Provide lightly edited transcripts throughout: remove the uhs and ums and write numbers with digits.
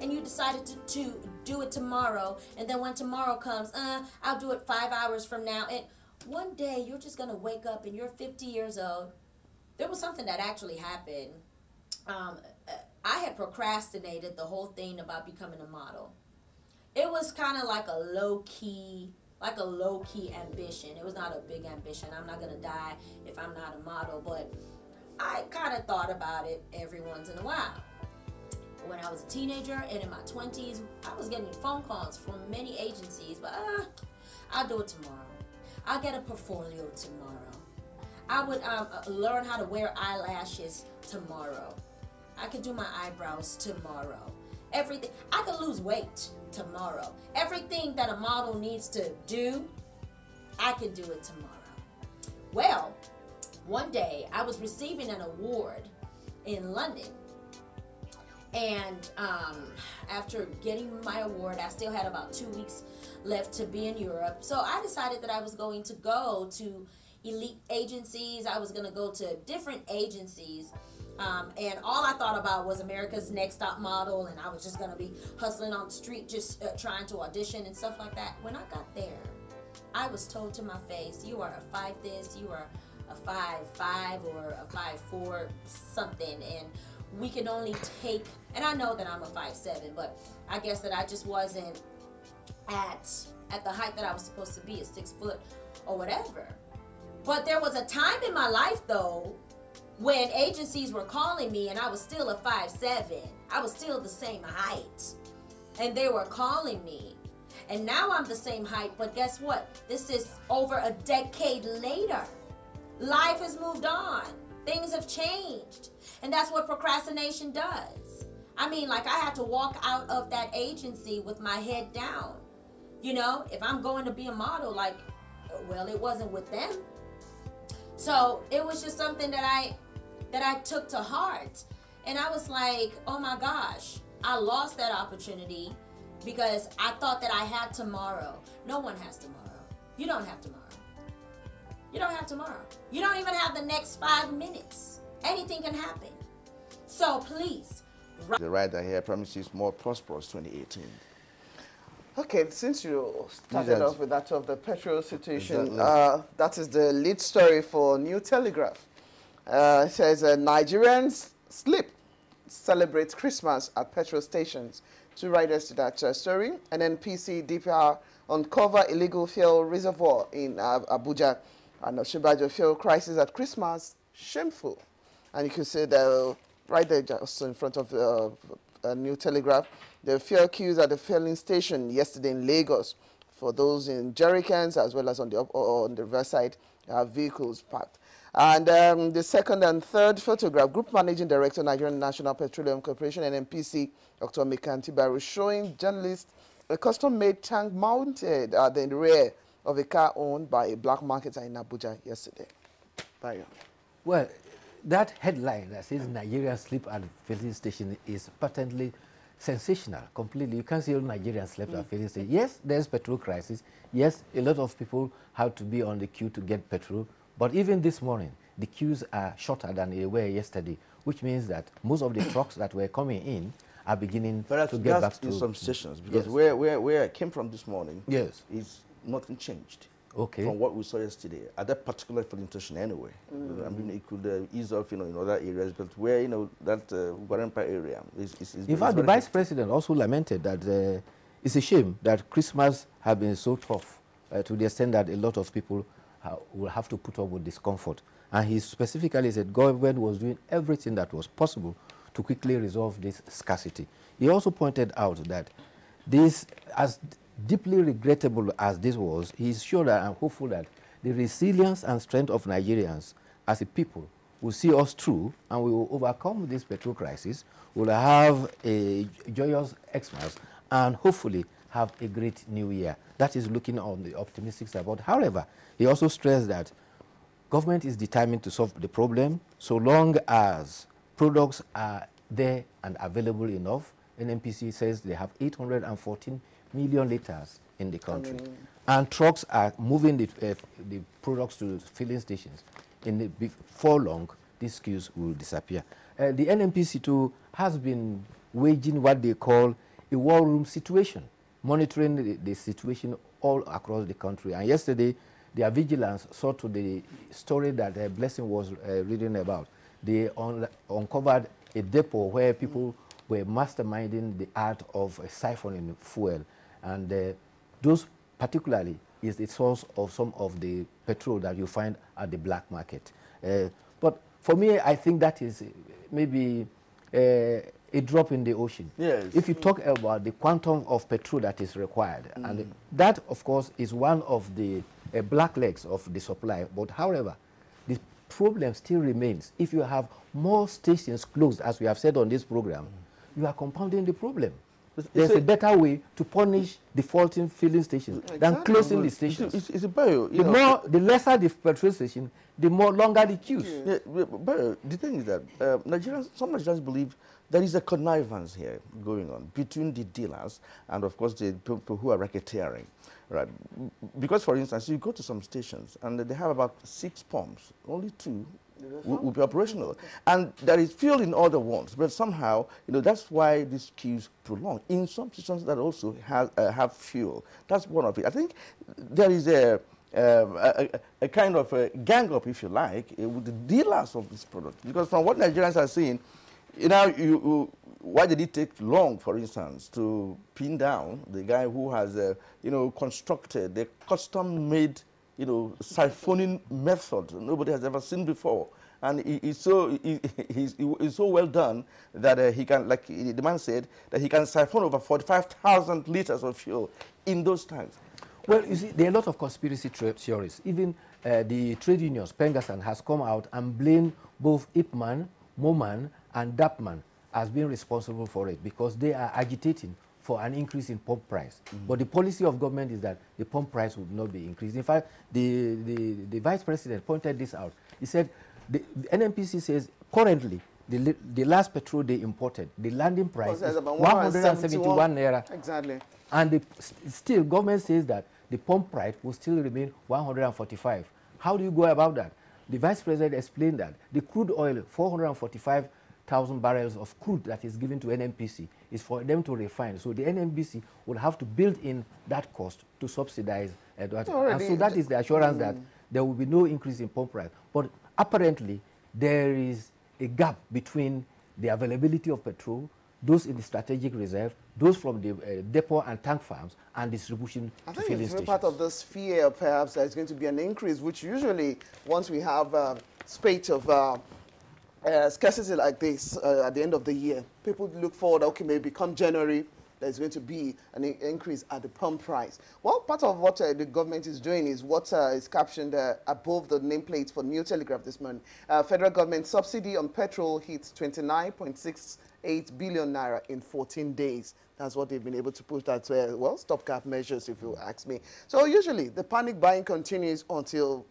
and you decided to do it tomorrow, and then when tomorrow comes, I'll do it 5 hours from now, and one day you're just gonna wake up and you're 50 years old. There was something that actually happened. I had procrastinated the whole thing about becoming a model. It was kind of like a low-key ambition. It was not a big ambition. I'm not gonna die if I'm not a model, but I kind of thought about it every once in a while. When I was a teenager and in my 20s, I was getting phone calls from many agencies, but I'll do it tomorrow. I'll get a portfolio tomorrow. I would learn how to wear eyelashes tomorrow. I could do my eyebrows tomorrow. Everything. I could lose weight tomorrow. Everything that a model needs to do, I can do it tomorrow. Well, one day I was receiving an award in London, and after getting my award, I still had about 2 weeks left to be in Europe. So I decided that I was going to go to elite agencies. I was going to go to different agencies. And all I thought about was America's Next Top Model, and I was just going to be hustling on the street, just trying to audition and stuff like that. When I got there, I was told to my face, you are a 5 this, you are a 5'5" or a 5'4", something, and we can only take, and I know that I'm a 5'7", but I guess that I just wasn't at the height that I was supposed to be, at 6 foot or whatever. But there was a time in my life, though, when agencies were calling me and I was still a 5'7". I was still the same height. And they were calling me. And now I'm the same height, but guess what? This is over a decade later. Life has moved on. Things have changed. And that's what procrastination does. I mean, like, I had to walk out of that agency with my head down. You know, if I'm going to be a model, like, well, it wasn't with them. So it was just something that I took to heart. And I was like, oh my gosh, I lost that opportunity because I thought that I had tomorrow. No one has tomorrow. You don't have tomorrow. You don't have tomorrow. You don't even have the next 5 minutes. Anything can happen. So please. The rider here promises more prosperous 2018. Okay, since you started off with that of the petrol situation, Exactly. that is the lead story for New Telegraph. It says Nigerians sleep, celebrate Christmas at petrol stations. 2 riders to that story. And then PC DPR uncover illegal fuel reservoir in Abuja. And Oshibajo fuel crisis at Christmas, shameful. And you can see the right there just in front of New Telegraph, the fuel queues at the filling station yesterday in Lagos for those in jerrycans as well as on the reverse side vehicles parked. And the second and third photograph, Group Managing Director, Nigerian National Petroleum Corporation, NNPC, Dr. Mekanti Baru, showing journalists a custom-made tank mounted at the rear of a car owned by a black marketer in Abuja yesterday. Bayo. Well, that headline that says Nigerians sleep at filling station is patently sensational, completely. You can't see all Nigerians slept at filling station. Yes, there's petrol crisis. Yes, a lot of people have to be on the queue to get petrol. But even this morning, the queues are shorter than they were yesterday, which means that most of the trucks that were coming in are beginning to get back to... in some stations, because yes. where I came from this morning, yes, is nothing changed. Okay. From what we saw yesterday, at that particular filling station anyway. I mean, it could ease off, in other areas, but where, that Guarampa area is in fact, the Vice President also lamented that it's a shame that Christmas has been so tough to the extent that a lot of people will have to put up with discomfort. And he specifically said government was doing everything that was possible to quickly resolve this scarcity. He also pointed out that this, as deeply regrettable as this was, he's sure that and hopeful that the resilience and strength of Nigerians as a people will see us through and we will overcome this petrol crisis, we'll have a joyous Xmas and hopefully have a great new year. That is looking on the optimistic side. But however, he also stressed that government is determined to solve the problem so long as products are there and available enough. NNPC says they have 814 million liters in the country. And trucks are moving the products to filling stations. Before long, these queues will disappear. The NNPC too has been waging what they call a war room situation, monitoring the situation all across the country. And yesterday, their vigilance saw to the story that Blessing was reading about. They uncovered a depot where people were masterminding the art of siphoning fuel. And those particularly is the source of some of the petrol that you find at the black market. But for me, I think that is maybe a drop in the ocean. Yes. If you talk about the quantum of petrol that is required, and that, of course, is one of the black legs of the supply. But however, the problem still remains. If you have more stations closed, as we have said on this program, you are compounding the problem. There's a better way to punish defaulting filling stations than closing the stations. It's a bio. The lesser the petrol station, the more longer the queues. Yeah, but the thing is that some Nigerians believe there is a connivance here going on between the dealers and, of course, the people who are racketeering, right? Because, for instance, you go to some stations and they have about 6 pumps, only 2 will be operational. And there is fuel in other ones, but somehow, that's why these queues prolong. In some stations that also have fuel. That's one of it. I think there is a kind of a gang up, if you like, with the dealers of this product. Because from what Nigerians are saying, why did it take long, for instance, to pin down the guy who has, constructed the custom-made, siphoning method nobody has ever seen before, and he's so well done that he can, like the man said, that he can siphon over 45,000 liters of fuel in those times. Well, you see, there are a lot of conspiracy theories. Even the trade unions, Pengasan, has come out and blamed both Ipman, Moman, and Dapman as being responsible for it because they are agitating for an increase in pump price. But the policy of government is that the pump price would not be increased. In fact, the vice president pointed this out. He said the NNPC says currently the last petrol they imported, the landing price is 171 naira. Exactly. And still government says that the pump price will still remain 145. How do you go about that? The vice president explained that the crude oil, 445,000 barrels of crude that is given to NNPC is for them to refine. So the NNPC would have to build in that cost to subsidize that. And so that is the assurance that there will be no increase in pump price. But apparently, there is a gap between the availability of petrol, those in the strategic reserve, those from the depot and tank farms, and distribution to filling stations. I think it's part of this fear, perhaps, there's going to be an increase, which usually, once we have a spate of scarcity like this at the end of the year, people look forward, okay, maybe come January, there's going to be an increase at the pump price. Well, part of what the government is doing is what is captioned above the nameplate for New Telegraph this morning. Federal government subsidy on petrol hits 29.68 billion naira in 14 days. That's what they've been able to put out, well, stopgap measures, if you ask me. So usually the panic buying continues until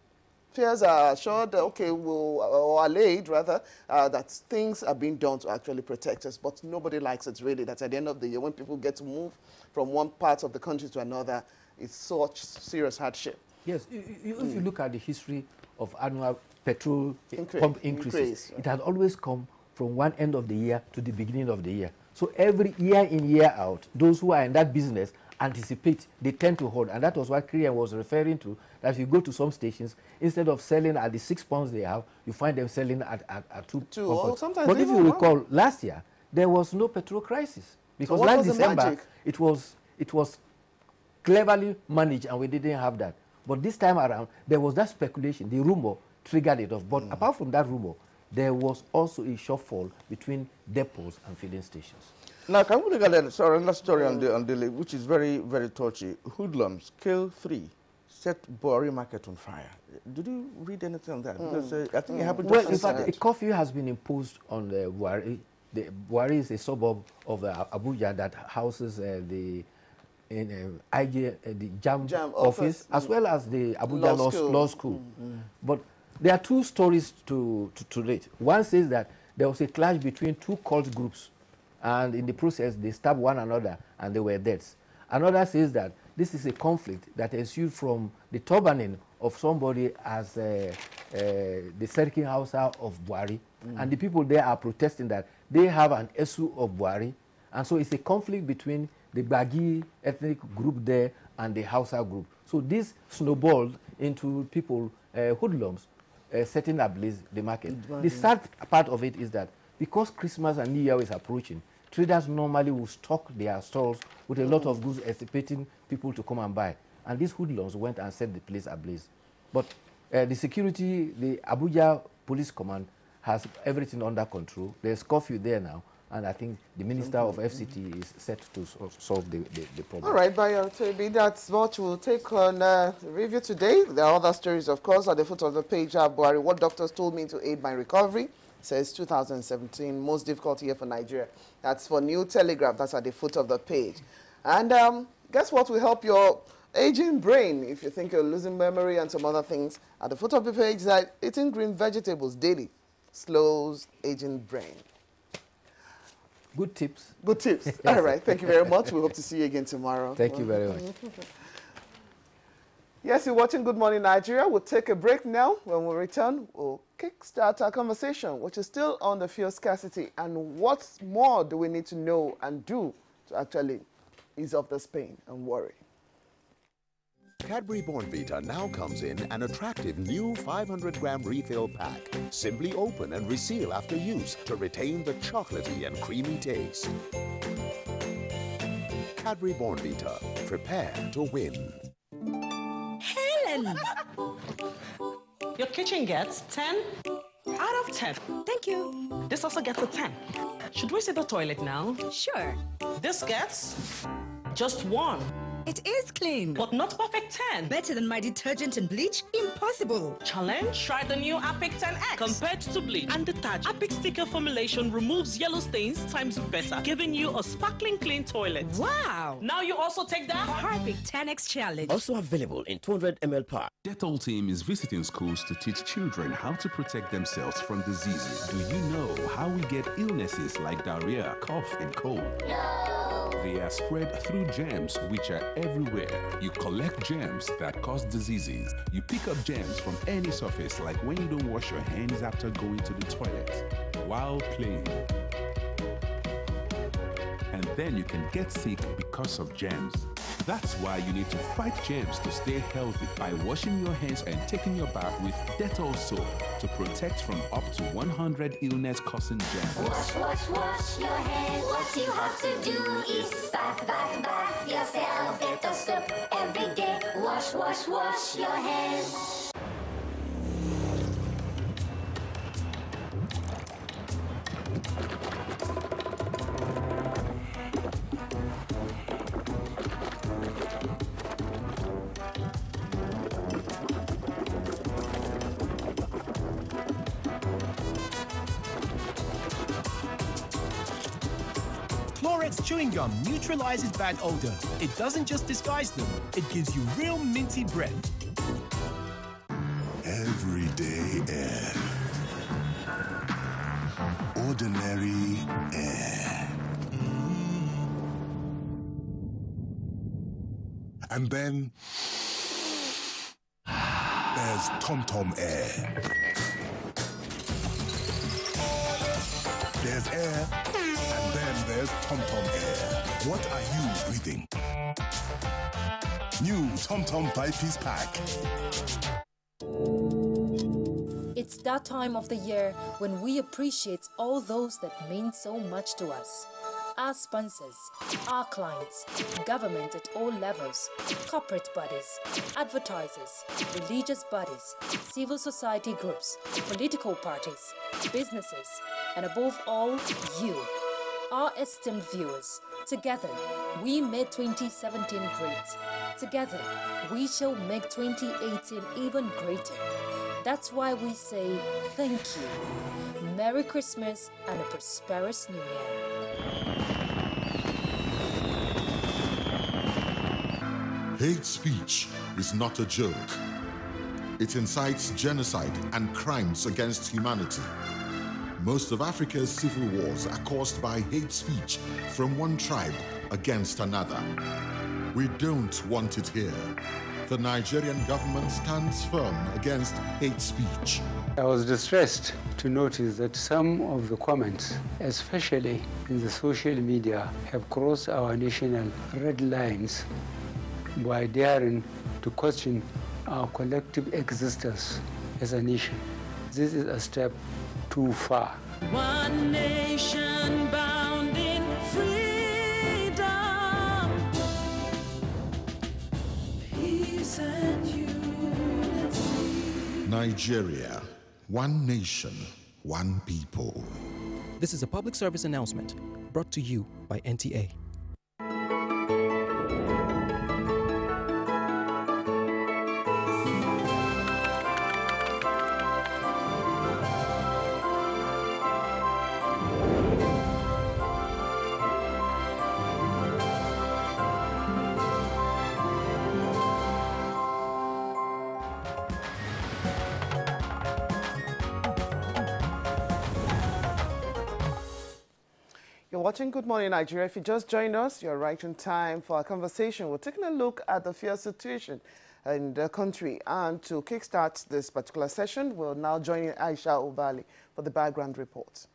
fears are assured, okay, or allayed rather, that things are being done to actually protect us. But nobody likes it really, that at the end of the year, when people get to move from one part of the country to another, it's such serious hardship. Yes, if you look at the history of annual petrol pump increases, it has always come from one end of the year to the beginning of the year. So every year in, year out, those who are in that business anticipate, they tend to hold. And that was what Kriyan was referring to, that if you go to some stations, instead of selling at the 6 pounds they have, you find them selling at 2 pounds. But if you recall, last year, there was no petrol crisis. Because so last December, it was cleverly managed and we didn't have that. But this time around, there was that speculation, the rumor triggered it off. But apart from that rumor, there was also a shortfall between depots and filling stations. Now, can we look at another story on the which is very, very touchy. Hoodlums, kill 3, set Buhari market on fire. Did you read anything on that? Because I think it happened just in fact, a curfew has been imposed on Buhari. Buhari is a suburb of Abuja that houses the JAM office as well as the Abuja Law School. But there are 2 stories to rate. One says that there was a clash between 2 cult groups, and in the process, they stabbed one another, and there were deaths. Another says that this is a conflict that ensued from the turbaning of somebody as the Serkin Hausa of Buhari, and the people there are protesting that they have an issue of Buhari, And so it's a conflict between the Gbagi ethnic group there and the Hausa group. So this snowballed into people, hoodlums, setting ablaze the market. The sad part of it is that because Christmas and New Year is approaching, traders normally will stock their stalls with a lot of goods, anticipating people to come and buy. And these hoodlums went and set the place ablaze. But the security, the Abuja Police Command has everything under control. There's curfew there now. And I think the Minister of FCT is set to solve the problem. All right, Bayo Tebi, that's what we'll take on review today. There are other stories, of course, at the foot of the page. Buhari, what doctors told me to aid my recovery, says 2017, most difficult year for Nigeria. That's for New Telegraph. That's at the foot of the page. And guess what will help your aging brain if you think you're losing memory and some other things? At the foot of the page is that eating green vegetables daily slows aging brain. Good tips. Good tips. All right. Thank you very much. We hope to see you again tomorrow. Thank you very much. Yes, you're watching Good Morning Nigeria. We'll take a break now. When we return, we'll kickstart our conversation, which is still on the fuel scarcity. And what more do we need to know and do to actually ease off this pain and worry? Cadbury Bournvita now comes in an attractive new 500-gram refill pack. Simply open and reseal after use to retain the chocolatey and creamy taste. Cadbury Bournvita. Prepare to win. Helen! Your kitchen gets 10 out of 10. Thank you. This also gets a 10. Should we see the toilet now? Sure. This gets just 1. It is clean. But not perfect 10. Better than my detergent and bleach? Impossible. Challenge? Try the new Apic 10X. Compared to bleach and detergent, Apic sticker formulation removes yellow stains times better, giving you a sparkling clean toilet. Wow. Now you also take that? Apic 10X challenge. Also available in 200 ml pack. Dettol team is visiting schools to teach children how to protect themselves from diseases. Do you know how we get illnesses like diarrhea, cough, and cold? No. They are spread through germs which are everywhere. You collect germs that cause diseases. You pick up germs from any surface, like when you don't wash your hands after going to the toilet, while playing. And then you can get sick because of germs. That's why you need to fight germs to stay healthy by washing your hands and taking your bath with Dettol soap to protect from up to 100 illness-causing germs. Wash, wash, wash your hands. What you have to do is bath, bath, bath yourself. Dettol soap every day. Wash, wash, wash your hands. Chewing gum neutralizes bad odor. It doesn't just disguise them, it gives you real minty breath. Everyday air. Ordinary air. And then there's TomTom air. There's air. And then there's TomTom Air. What are you breathing? New TomTom 5-piece pack. It's that time of the year when we appreciate all those that mean so much to us. Our sponsors, our clients, government at all levels, corporate bodies, advertisers, religious bodies, civil society groups, political parties, businesses, and above all, you. Our esteemed viewers, together we made 2017 great. Together we shall make 2018 even greater. That's why we say thank you. Merry Christmas and a prosperous New Year. Hate speech is not a joke. It incites genocide and crimes against humanity. Most of Africa's civil wars are caused by hate speech from one tribe against another. We don't want it here. the Nigerian government stands firm against hate speech. I was distressed to notice that some of the comments, especially in the social media, have crossed our national red lines by daring to question our collective existence as a nation. This is a step too far. One nation bound in freedom, peace and unity. Nigeria, one nation, one people. This is a public service announcement brought to you by NTA. You're watching Good Morning Nigeria. If you just joined us, you're right in time for our conversation. We're taking a look at the fear situation in the country. And to kickstart this particular session, we're now joining Aisha Obali for the background report.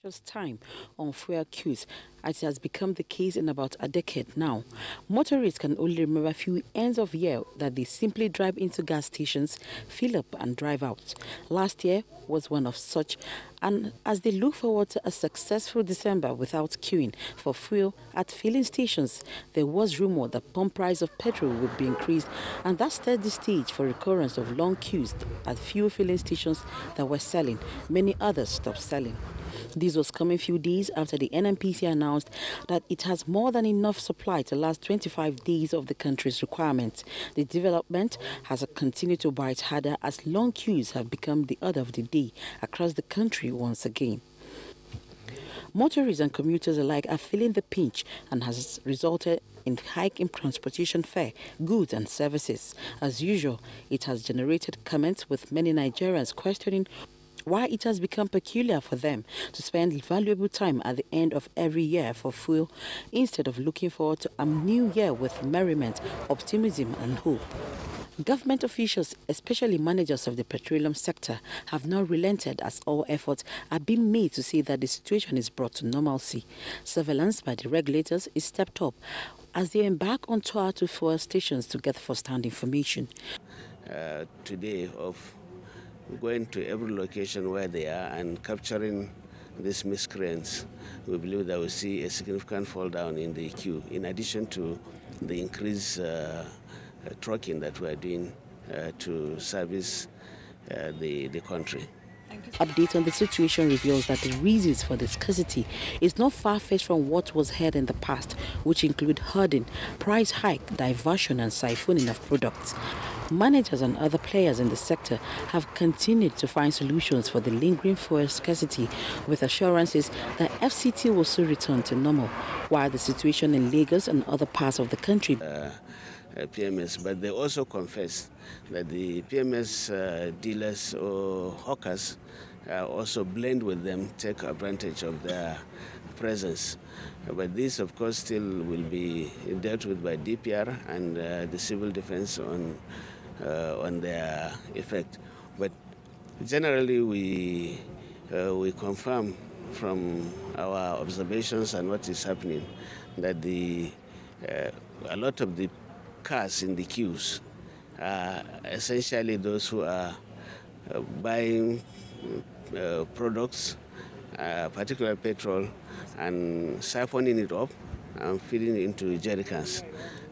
Just time on fuel queues, as it has become the case in about a decade now. Motorists can only remember a few ends of year that they simply drive into gas stations, fill up and drive out. Last year was one of such, and as they look forward to a successful December without queuing for fuel at filling stations, there was rumor that pump price of petrol would be increased, and that set the stage for recurrence of long queues at few filling stations that were selling. Many others stopped selling. This was coming few days after the NNPC announced that it has more than enough supply to last 25 days of the country's requirements. The development has continued to bite harder as long queues have become the order of the day across the country once again. Motorists and commuters alike are feeling the pinch and has resulted in hike in transportation fare, goods and services. As usual, it has generated comments with many Nigerians questioning why it has become peculiar for them to spend valuable time at the end of every year for fuel instead of looking forward to a new year with merriment, optimism and hope. Government officials, especially managers of the petroleum sector, have now relented as all efforts are being made to see that the situation is brought to normalcy. Surveillance by the regulators is stepped up as they embark on tour to fuel stations to get first-hand information. Today of going to every location where they are and capturing these miscreants, we believe that we'll see a significant fall down in the queue, in addition to the increased trucking that we are doing to service the country. Update on the situation reveals that the reasons for the scarcity is not far-fetched from what was heard in the past, which include hoarding, price hike, diversion and siphoning of products. Managers and other players in the sector have continued to find solutions for the lingering fuel scarcity with assurances that FCT will soon return to normal, while the situation in Lagos and other parts of the country PMS, but they also confess that the PMS dealers or hawkers also blend with them, take advantage of their presence. But this, of course, still will be dealt with by DPR and the civil defense on their effect. But generally, we confirm from our observations and what is happening that a lot of the cars in the queues are essentially those who are buying products, particularly petrol, and siphoning it up and feeding it into jerry cans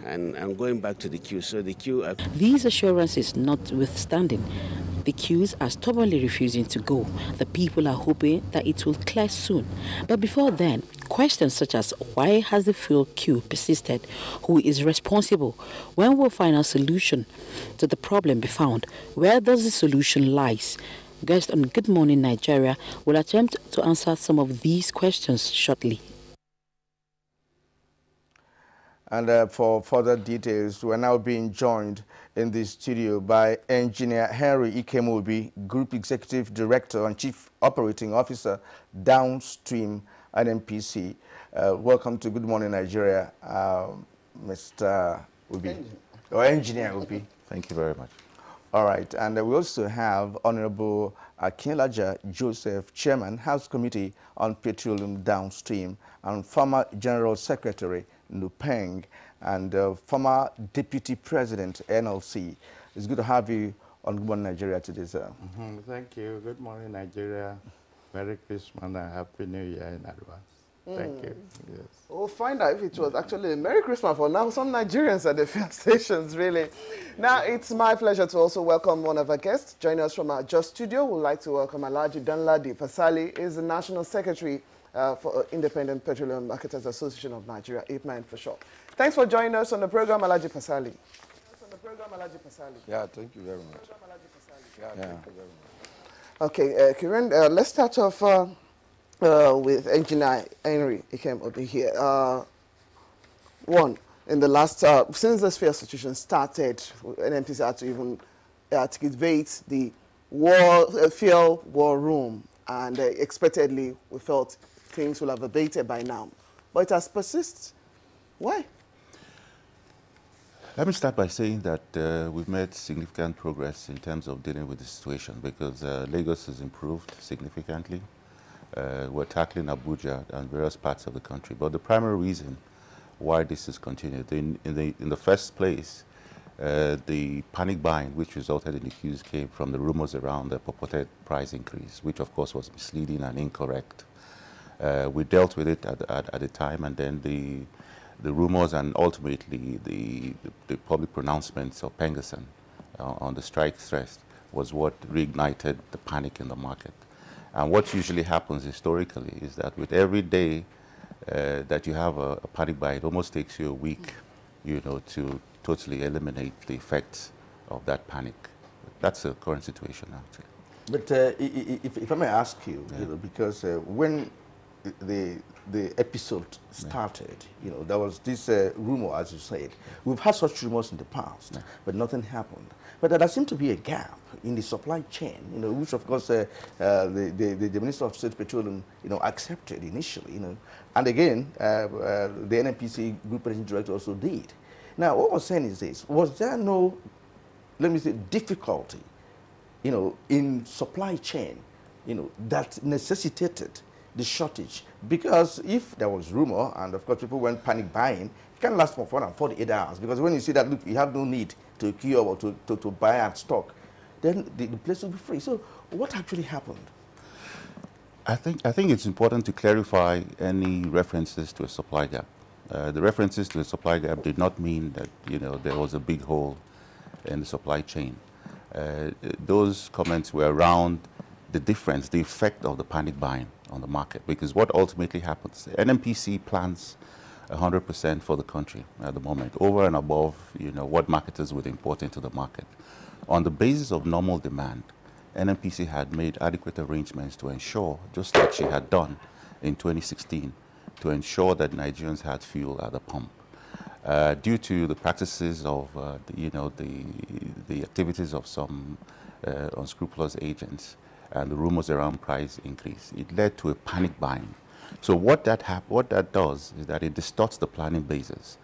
and going back to the queue. So the queue. These assurances notwithstanding, the queues are stubbornly refusing to go. The people are hoping that it will clear soon. But before then, questions such as why has the fuel queue persisted? Who is responsible? When will final solution to the problem be found? Where does the solution lies? Guests on Good Morning Nigeria will attempt to answer some of these questions shortly. And for further details, we're now being joined in the studio by Engineer Henry Ikemobi, Group Executive Director and Chief Operating Officer, Downstream NNPC. Welcome to Good Morning Nigeria, Mr. Obi. Or engineer, Obi. Thank you very much. All right, and we also have Honorable Akinlaja Joseph, Chairman, House Committee on Petroleum Downstream, and former General Secretary, Nupeng, and former Deputy President, NLC. It's good to have you on Good Morning Nigeria today, sir. Thank you. Good morning, Nigeria. Merry Christmas and Happy New Year in advance. Thank you. Yes. We'll find out if it was actually a Merry Christmas for now. Some Nigerians at the fuel stations, really. Now, it's my pleasure to also welcome one of our guests. Joining us from our Just Studio, we'd like to welcome Alhaji Danladi Pasali, is the National Secretary for Independent Petroleum Marketers Association of Nigeria, IPMAN for short. Thanks for joining us on the program, Alhaji Pasali. Yeah, thank you very much. Yeah, thank you very much. Okay, Kiran, let's start off with Engineer Henry. He came over here. One, in the last, since this fuel situation started, NMPC had to even activate the fuel war room, and expectedly we felt things will have abated by now. But it has persisted. Why? Let me start by saying that we've made significant progress in terms of dealing with the situation because Lagos has improved significantly. We're tackling Abuja and various parts of the country. But the primary reason why this has continued, in the first place, the panic buying which resulted in the queues came from the rumors around the purported price increase, which of course was misleading and incorrect. We dealt with it at the time, and then the rumors and ultimately the public pronouncements of Pengerson on the strike threat was what reignited the panic in the market. And what usually happens historically is that with every day that you have a panic buy, it almost takes you a week, to totally eliminate the effects of that panic. That's the current situation, actually. But if I may ask you, because when the episode started, there was this rumor, as you said. We've had such rumors in the past, but nothing happened. But there seemed to be a gap in the supply chain, which of course the Minister of State Petroleum, accepted initially, and again the NNPC Group Managing Director also did. Now, what we're saying is this: was there no, let me say, difficulty, in supply chain, that necessitated the shortage? Because if there was rumor, and of course people went panic buying, it can last for more than 48 hours. Because when you see that, look, you have no need to queue or to buy and stock, then the place will be free. So what actually happened? I think it's important to clarify any references to a supply gap. The references to a supply gap did not mean that there was a big hole in the supply chain. Those comments were around the difference, the effect of the panic buying on the market. Because what ultimately happens, NNPC plans 100% for the country at the moment, over and above what marketers would import into the market. On the basis of normal demand, NNPC had made adequate arrangements to ensure, just like she had done in 2016, to ensure that Nigerians had fuel at the pump. Due to the practices of the activities of some unscrupulous agents and the rumors around price increase, it led to a panic buying. So what that does is that it distorts the planning basis.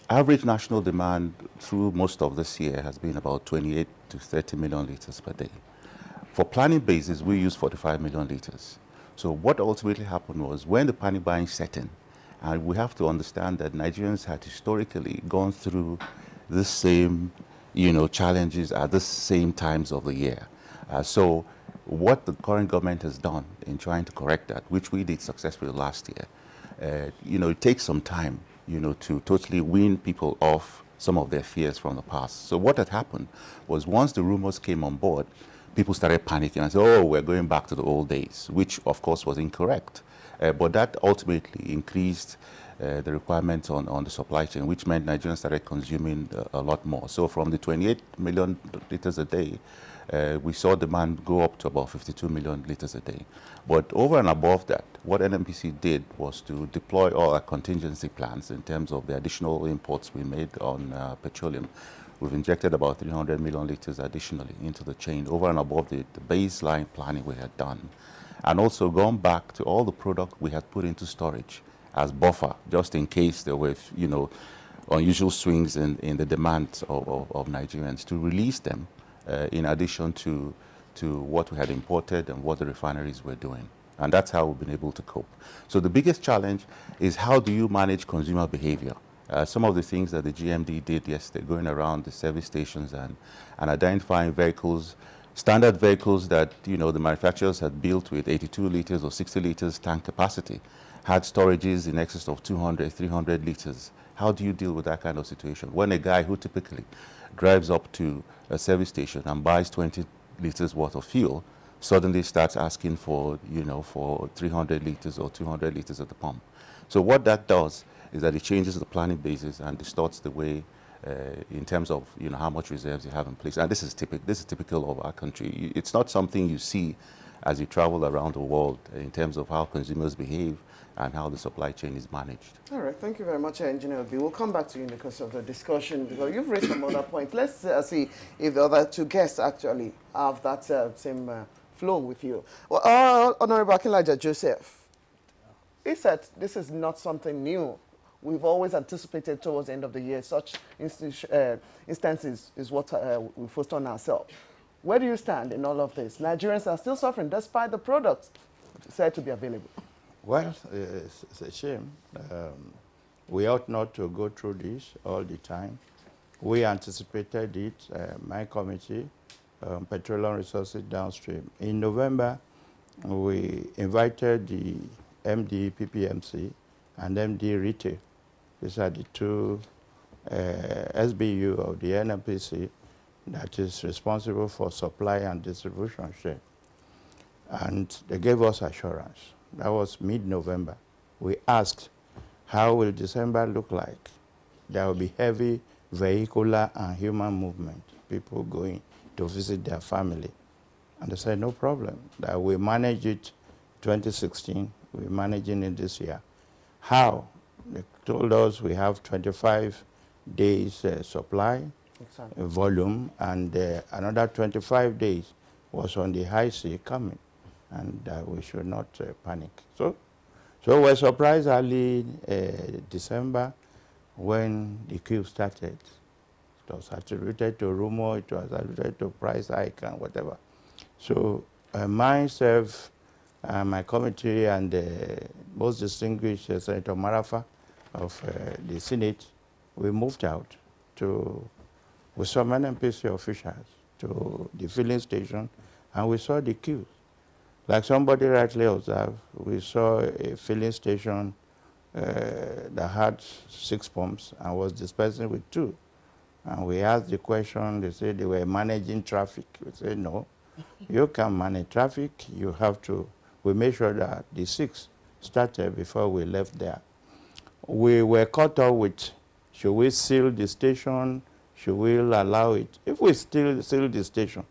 Average national demand through most of this year has been about 28 to 30 million liters per day. For planning basis, we use 45 million liters. So what ultimately happened was when the panic buying set in, and we have to understand that Nigerians had historically gone through the same, challenges at the same times of the year. So what the current government has done in trying to correct that, which we did successfully last year, it takes some time, to totally wean people off some of their fears from the past. So what had happened was once the rumors came on board, people started panicking and said, oh, we're going back to the old days, which of course was incorrect. But that ultimately increased the requirements on the supply chain, which meant Nigerians started consuming a lot more. So from the 28 million liters a day, we saw demand go up to about 52 million liters a day. But over and above that, what NNPC did was to deploy all our contingency plans in terms of the additional imports we made on petroleum. We've injected about 300 million liters additionally into the chain, over and above the baseline planning we had done. And also gone back to all the product we had put into storage as buffer, just in case there were, unusual swings in the demand of Nigerians, to release them in addition to what we had imported and what the refineries were doing. And that's how we've been able to cope. So the biggest challenge is, how do you manage consumer behavior? Some of the things that the GMD did yesterday, going around the service stations and identifying vehicles, standard vehicles that, you know, the manufacturers had built with 82 liters or 60 liters tank capacity, had storages in excess of 200, 300 liters. How do you deal with that kind of situation? When a guy who typically drives up to a service station and buys 20 liters worth of fuel suddenly starts asking for, you know, for 300 liters or 200 liters at the pump. So what that does is that it changes the planning basis and distorts the way in terms of, you know, how much reserves you have in place. And this is typical of our country. It's not something you see as you travel around the world in terms of how consumers behave and how the supply chain is managed. All right, thank you very much, Engineer B. We'll come back to you in the course of the discussion, because you've raised some other points. Let's see if the other two guests actually have that same flow with you. Well, Honorable Akinlaja Joseph, he said this is not something new. We've always anticipated towards the end of the year such instances is what we forced on ourselves. Where do you stand in all of this? Nigerians are still suffering despite the products said to be available. Well, it's a shame. We ought not to go through this all the time. We anticipated it, my committee, Petroleum Resources Downstream. In November, we invited the MD PPMC and MD Retail. These are the two SBU of the NNPC that is responsible for supply and distribution share. And they gave us assurance. That was mid-November. We asked, how will December look like? There will be heavy vehicular and human movement, people going to visit their family. And they said, no problem, that we manage it 2016, we're managing it this year. How? They told us we have 25 days supply, volume, and another 25 days was on the high sea coming, and we should not panic. So we're surprised early December when the queue started. It was attributed to rumor, it was attributed to price hike and whatever. So myself, my committee, and the most distinguished Senator Marafa of the Senate, we moved out with some NNPC officials to the filling station, and we saw the queues. Like somebody rightly observed, we saw a filling station that had 6 pumps and was dispensing with 2. And we asked the question, they said they were managing traffic. We said, no, you can manage traffic, you have to. We made sure that the 6 started before we left there. We were caught up with, should we seal the station? Should we allow it? If we still seal the station,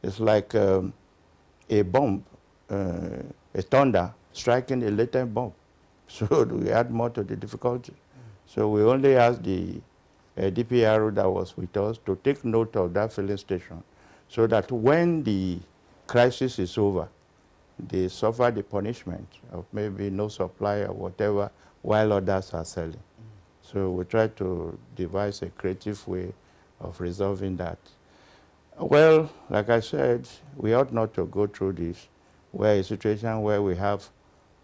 it's like a bomb, a thunder striking a latent bomb. So we add more to the difficulty. So we only asked the DPRO that was with us to take note of that filling station, so that when the crisis is over, they suffer the punishment of maybe no supply or whatever, while others are selling. So we try to devise a creative way of resolving that. Well, like I said, we ought not to go through this. We're in a situation where we have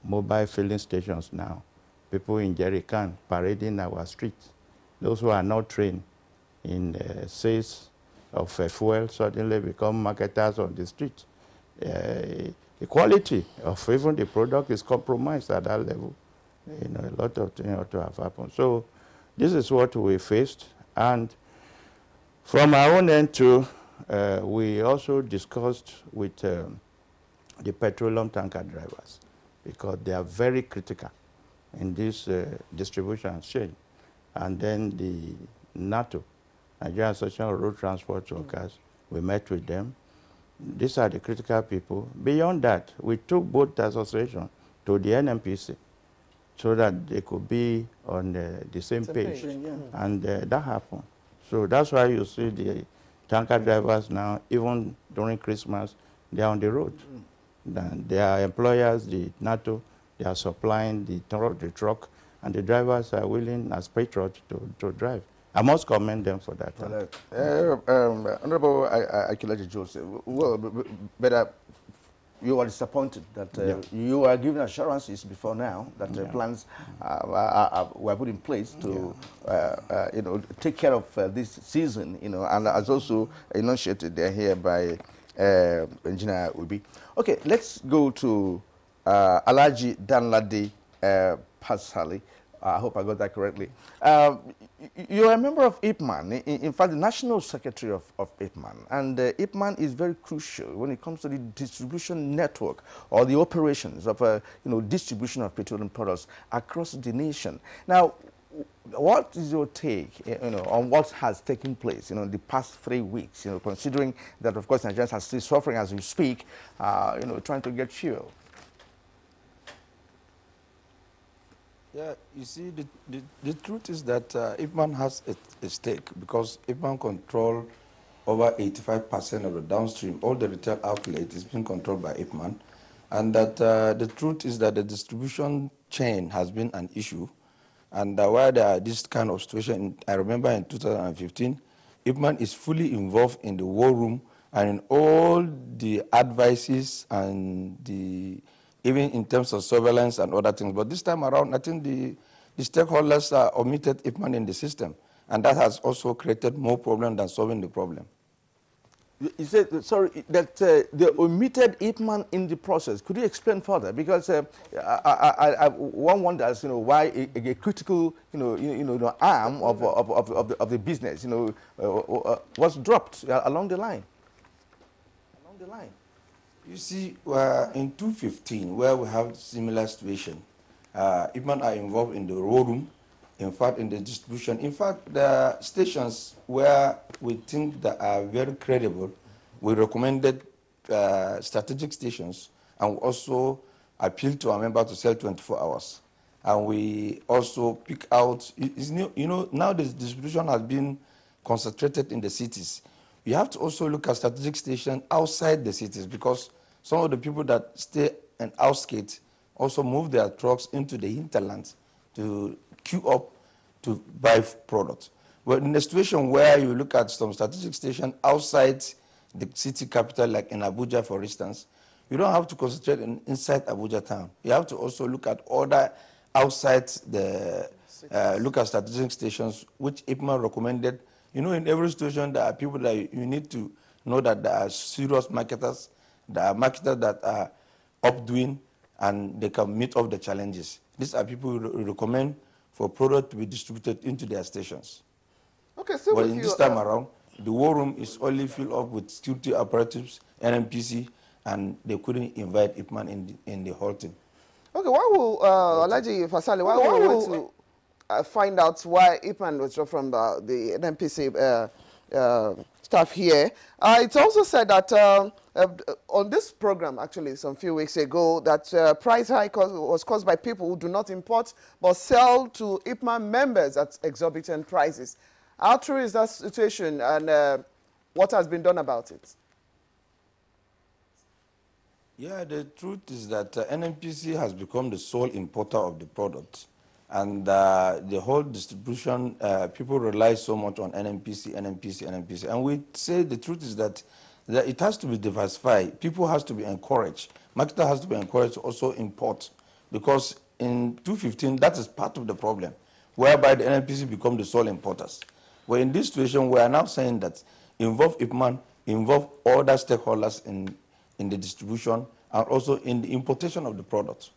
mobile filling stations now. People in jerry can parading our streets. Those who are not trained in sales of fuel suddenly become marketers on the street. The quality of even the product is compromised at that level. You know, a lot of things ought to have happened. So this is what we faced. And from our own end too, we also discussed with the petroleum tanker drivers, because they are very critical in this distribution chain. And then the NATO, Nigerian Association of Road Transport Workers, we met with them. These are the critical people. Beyond that, we took both associations to the NNPC so that they could be on the same page. And that happened. So that's why you see the tanker drivers now, even during Christmas, they are on the road. Their employers, the NATO, they are supplying the truck, and the drivers are willing as Petrol to drive. I must commend them for that. Honorable Akilaji Joseph, well, but you are disappointed that you are given assurances before now that plans were put in place to, take care of this season, and as also enunciated here by Engineer Ubi. Okay, let's go to Alaji Danladi Pasali. I hope I got that correctly. You're a member of IPMAN, in fact, the National Secretary of IPMAN. And IPMAN is very crucial when it comes to the distribution network or the operations of, distribution of petroleum products across the nation. Now, what is your take, on what has taken place, in the past 3 weeks, considering that, of course, Nigerians are still suffering as we speak, trying to get fuel? Yeah, you see, the truth is that IPMAN has a stake because IPMAN control over 85% of the downstream. All the retail outlet is being controlled by IPMAN. And that the truth is that the distribution chain has been an issue. And where there are this kind of situation, I remember in 2015, IPMAN is fully involved in the war room and in all the advices and even in terms of surveillance and other things. But this time around, I think the stakeholders omitted IPMAN in the system. And that has also created more problem than solving the problem. You said, sorry, that they omitted IPMAN in the process. Could you explain further? Because one wonders, why a critical, arm of the business, was dropped along the line. You see, in 2015, where we have similar situation, IPMAN are involved in the war room, in fact, in the distribution. In fact, the stations where we think that are very credible, we recommended strategic stations, and we also appeal to our members to sell 24 hours. And we also pick out, now the distribution has been concentrated in the cities. You have to also look at strategic stations outside the cities, because some of the people that stay in outskirts also move their trucks into the hinterlands to queue up to buy products. But in a situation where you look at some strategic stations outside the city capital, like in Abuja, for instance, you don't have to concentrate inside Abuja town. You have to also look at other outside the, look at strategic stations, which IPMAN recommended. In every situation, there are people that you need to know that there are serious marketers, there are marketers that are updoing, and they can meet up the challenges. These are people who recommend for product to be distributed into their stations. Okay, so but in this time around, the war room is only filled up with security operatives, NMPC, and they couldn't invite IPMAN in the whole thing. Okay, why will Alaji Fasali, why will we want to find out why IPMAN was dropped from the NMPC staff here? It's also said that on this program, actually, some few weeks ago, that price hike was caused by people who do not import but sell to IPMAN members at exorbitant prices. How true is that situation, and what has been done about it? Yeah, the truth is that NMPC has become the sole importer of the product. And the whole distribution, people rely so much on NMPC. And we say the truth is that it has to be diversified. People has to be encouraged. Marketer has to be encouraged to also import. Because in 2015, that is part of the problem, whereby the NMPC become the sole importers. Well, in this situation, we are now saying that involve IPMAN, involve other stakeholders in the distribution, and also in the importation of the product.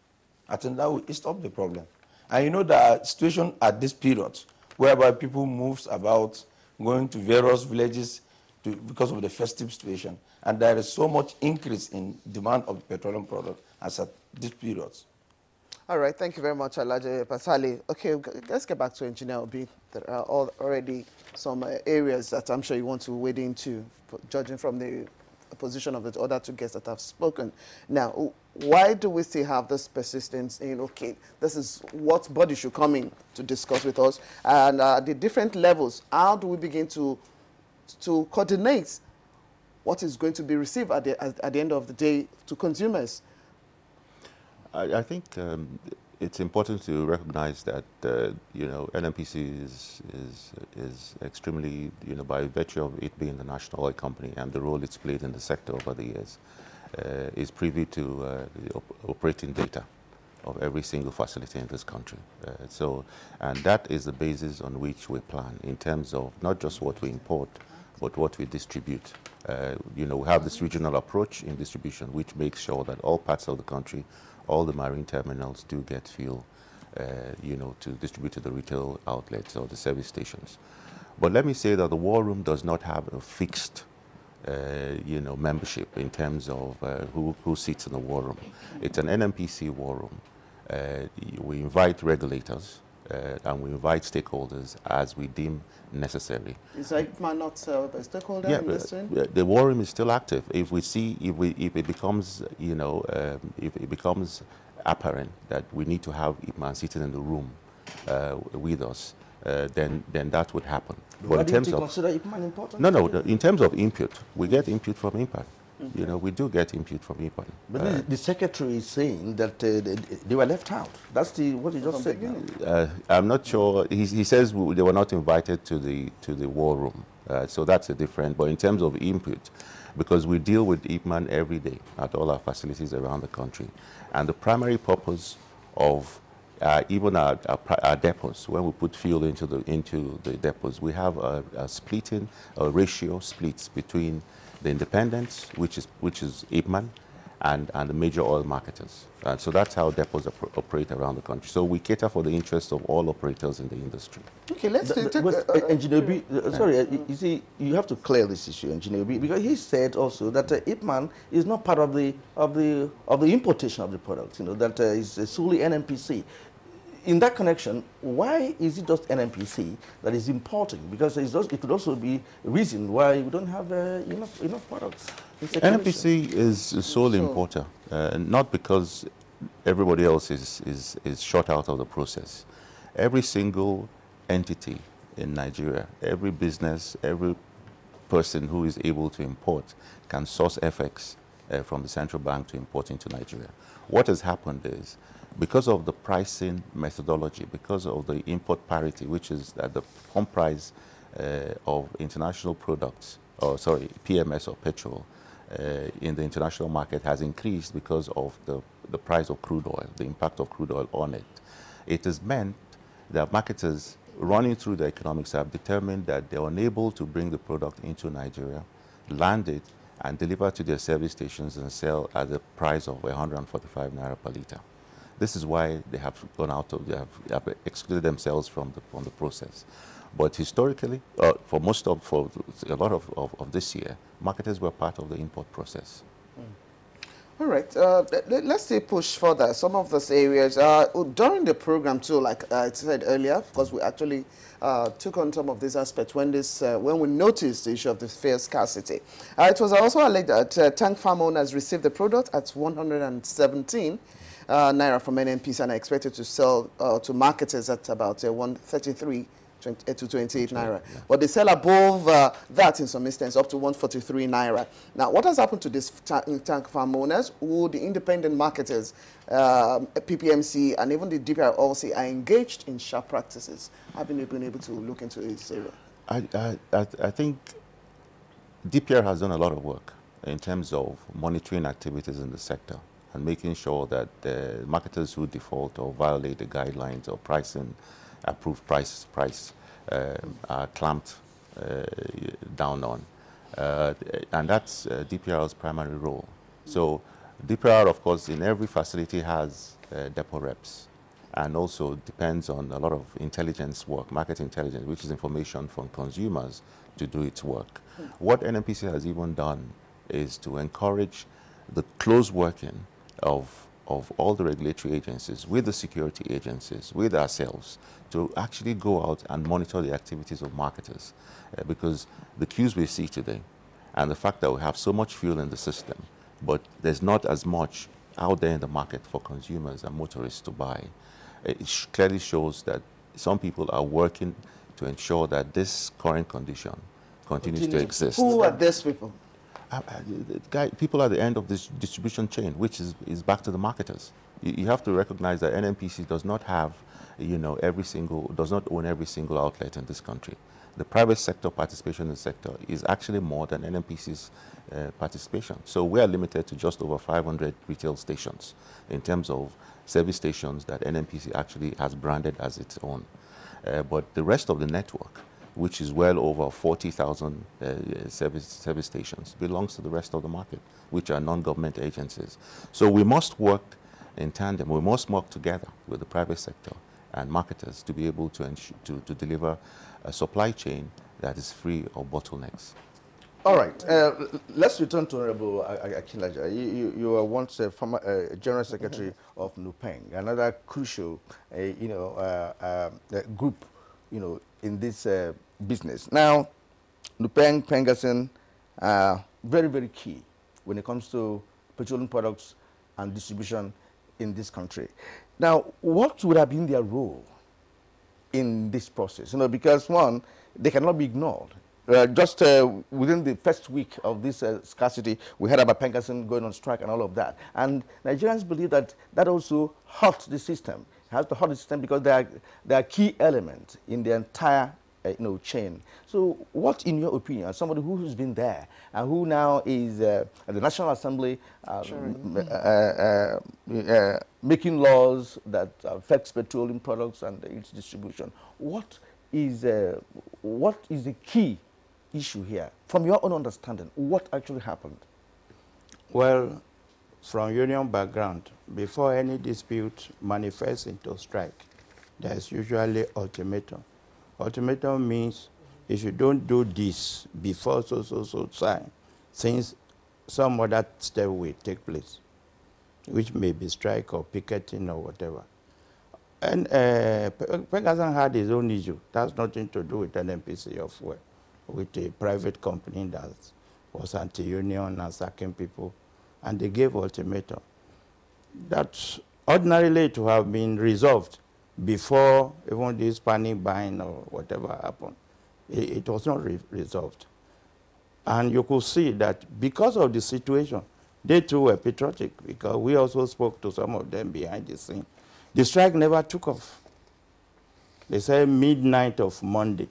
I think that will stop the problem. And there are situations at this period whereby people move about going to various villages because of the festive situation. And there is so much increase in demand of petroleum products as at this period. All right, thank you very much, Alaji Pasali. Okay, let's get back to Engineer Obi. There are already some areas that I'm sure you want to wade into, judging from the position of the other two guests that have spoken. Now, why do we still have this persistence in, okay, this is what body should come in to discuss with us, and the different levels, how do we begin to coordinate what is going to be received at the end of the day to consumers? I think it's important to recognize that you know, NNPC is extremely, you know, by virtue of it being the national oil company and the role it's played in the sector over the years, is privy to the operating data of every single facility in this country. And that is the basis on which we plan in terms of not just what we import, but what we distribute. You know, we have this regional approach in distribution, which makes sure that all parts of the country, all the marine terminals do get fuel, you know, to distribute to the retail outlets or the service stations. But let me say that the War Room does not have a fixed you know, membership in terms of who sits in the War Room. It's an NNPC War Room. We invite regulators and we invite stakeholders as we deem necessary. Is IPMAN not a stakeholder in this thing? The War Room is still active. If we see, if it becomes, you know, if it becomes apparent that we need to have IPMAN sitting in the room with us, then that would happen. But in terms of, consider IPMAN important? No, in terms of input, we get input from IPMAN. Okay. You know, we do get input from IPMAN. But the secretary is saying that they were left out. That's what he just said. I'm not sure. He says they were not invited to the War Room. So that's a different. But in terms of input, because we deal with IPMAN every day at all our facilities around the country, and the primary purpose of even our depots, when we put fuel into the depots, we have a ratio splits between the independents, which is IPMAN, and the major oil marketers. And so that's how depots operate around the country. So we cater for the interests of all operators in the industry. Okay, let's Engineer B, sorry, you see, you have to clear this issue, Engineer B, because he said also that IPMAN is not part of the importation of the product. You know, that is solely NNPC. In that connection, why is it just NNPC that is importing? Because it could also be a reason why we don't have enough products. NNPC is a sole importer, not because everybody else is shut out of the process. Every single entity in Nigeria, every business, every person who is able to import can source FX from the central bank to import into Nigeria. What has happened is, because of the pricing methodology, because of the import parity, which is that the pump price of international products, or sorry, PMS or petrol, in the international market has increased because of the price of crude oil, the impact of crude oil on it. It has meant that marketers running through the economics have determined that they're unable to bring the product into Nigeria, land it, and deliver to their service stations and sell at the price of 145 naira per litre. This is why they have gone out of, they have excluded themselves from the process. But historically, for a lot of this year, marketers were part of the import process. All right, let's say push further. Some of those areas, during the program too, like I said earlier, because we actually took on some of these aspects when we noticed the issue of the fuel scarcity. It was also alleged that tank farm owners received the product at 117 naira from NNPC and are expected to sell to marketers at about 133 to 28 naira. Yeah. But they sell above that in some instances, up to 143 naira. Now, what has happened to these tank farm owners, who the independent marketers, PPMC, and even the DPR also are engaged in sharp practices? Have you been able to look into this area? I think DPR has done a lot of work in terms of monitoring activities in the sector and making sure that the marketers who default or violate the guidelines or pricing approved price are clamped down on. And that's DPR's primary role. So DPR, of course, in every facility has depot reps, and also depends on a lot of intelligence work, market intelligence, which is information from consumers to do its work. What NNPC has even done is to encourage the close working of all the regulatory agencies, with the security agencies, with ourselves, to actually go out and monitor the activities of marketers. Because the queues we see today, and the fact that we have so much fuel in the system, but there's not as much out there in the market for consumers and motorists to buy, it clearly shows that some people are working to ensure that this current condition continues to exist. Who are these people? people at the end of this distribution chain, which is back to the marketers. You have to recognize that NNPC does not have, does not own every single outlet in this country. The private sector participation in the sector is actually more than NNPC's participation. So we are limited to just over 500 retail stations in terms of service stations that NNPC actually has branded as its own. But the rest of the network, which is well over 40,000 service stations, belongs to the rest of the market, which are non-government agencies. So we must work in tandem. We must work together with the private sector and marketers to be able to deliver a supply chain that is free of bottlenecks. All right, let's return to Honorable Akinlaja. You were once a former General Secretary of NUPENG, another crucial, group, in this business. Now, NUPENG, Pengasin are very, very key when it comes to petroleum products and distribution in this country. Now, what would have been their role in this process? Because one, they cannot be ignored. Just within the first week of this scarcity, we heard about Pengasin going on strike and all of that. And Nigerians believe that that also hurt the system. It has to hurt the system because they are key elements in the entire chain. So what, in your opinion, as somebody who's been there and who now is at the National Assembly making laws that affects petroleum products and its distribution, what is the key issue here? From your own understanding, what actually happened? Well, from union background, before any dispute manifests into strike, there's usually ultimatum. Ultimatum means if you don't do this before so sign, since some other step will take place, which may be strike or picketing or whatever. And Pegasan had his own issue. That's nothing to do with NNPC of well, with a private company that was anti-union and sacking people, and they gave ultimatum. That's ordinarily to have been resolved before even this panic buying or whatever happened. It was not resolved. And you could see that because of the situation, they too were patriotic, because we also spoke to some of them behind the scene. The strike never took off. They said midnight of Monday.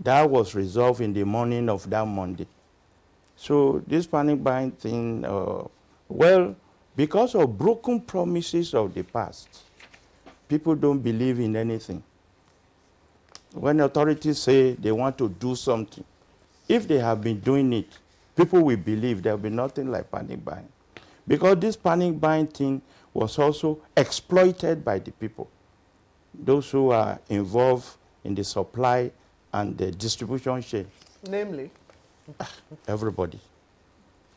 That was resolved in the morning of that Monday. So this panic buying thing, well, because of broken promises of the past, people don't believe in anything. When authorities say they want to do something, if they have been doing it, people will believe. There will be nothing like panic buying. Because this panic buying thing was also exploited by the people, those who are involved in the supply and the distribution chain. Namely? Everybody.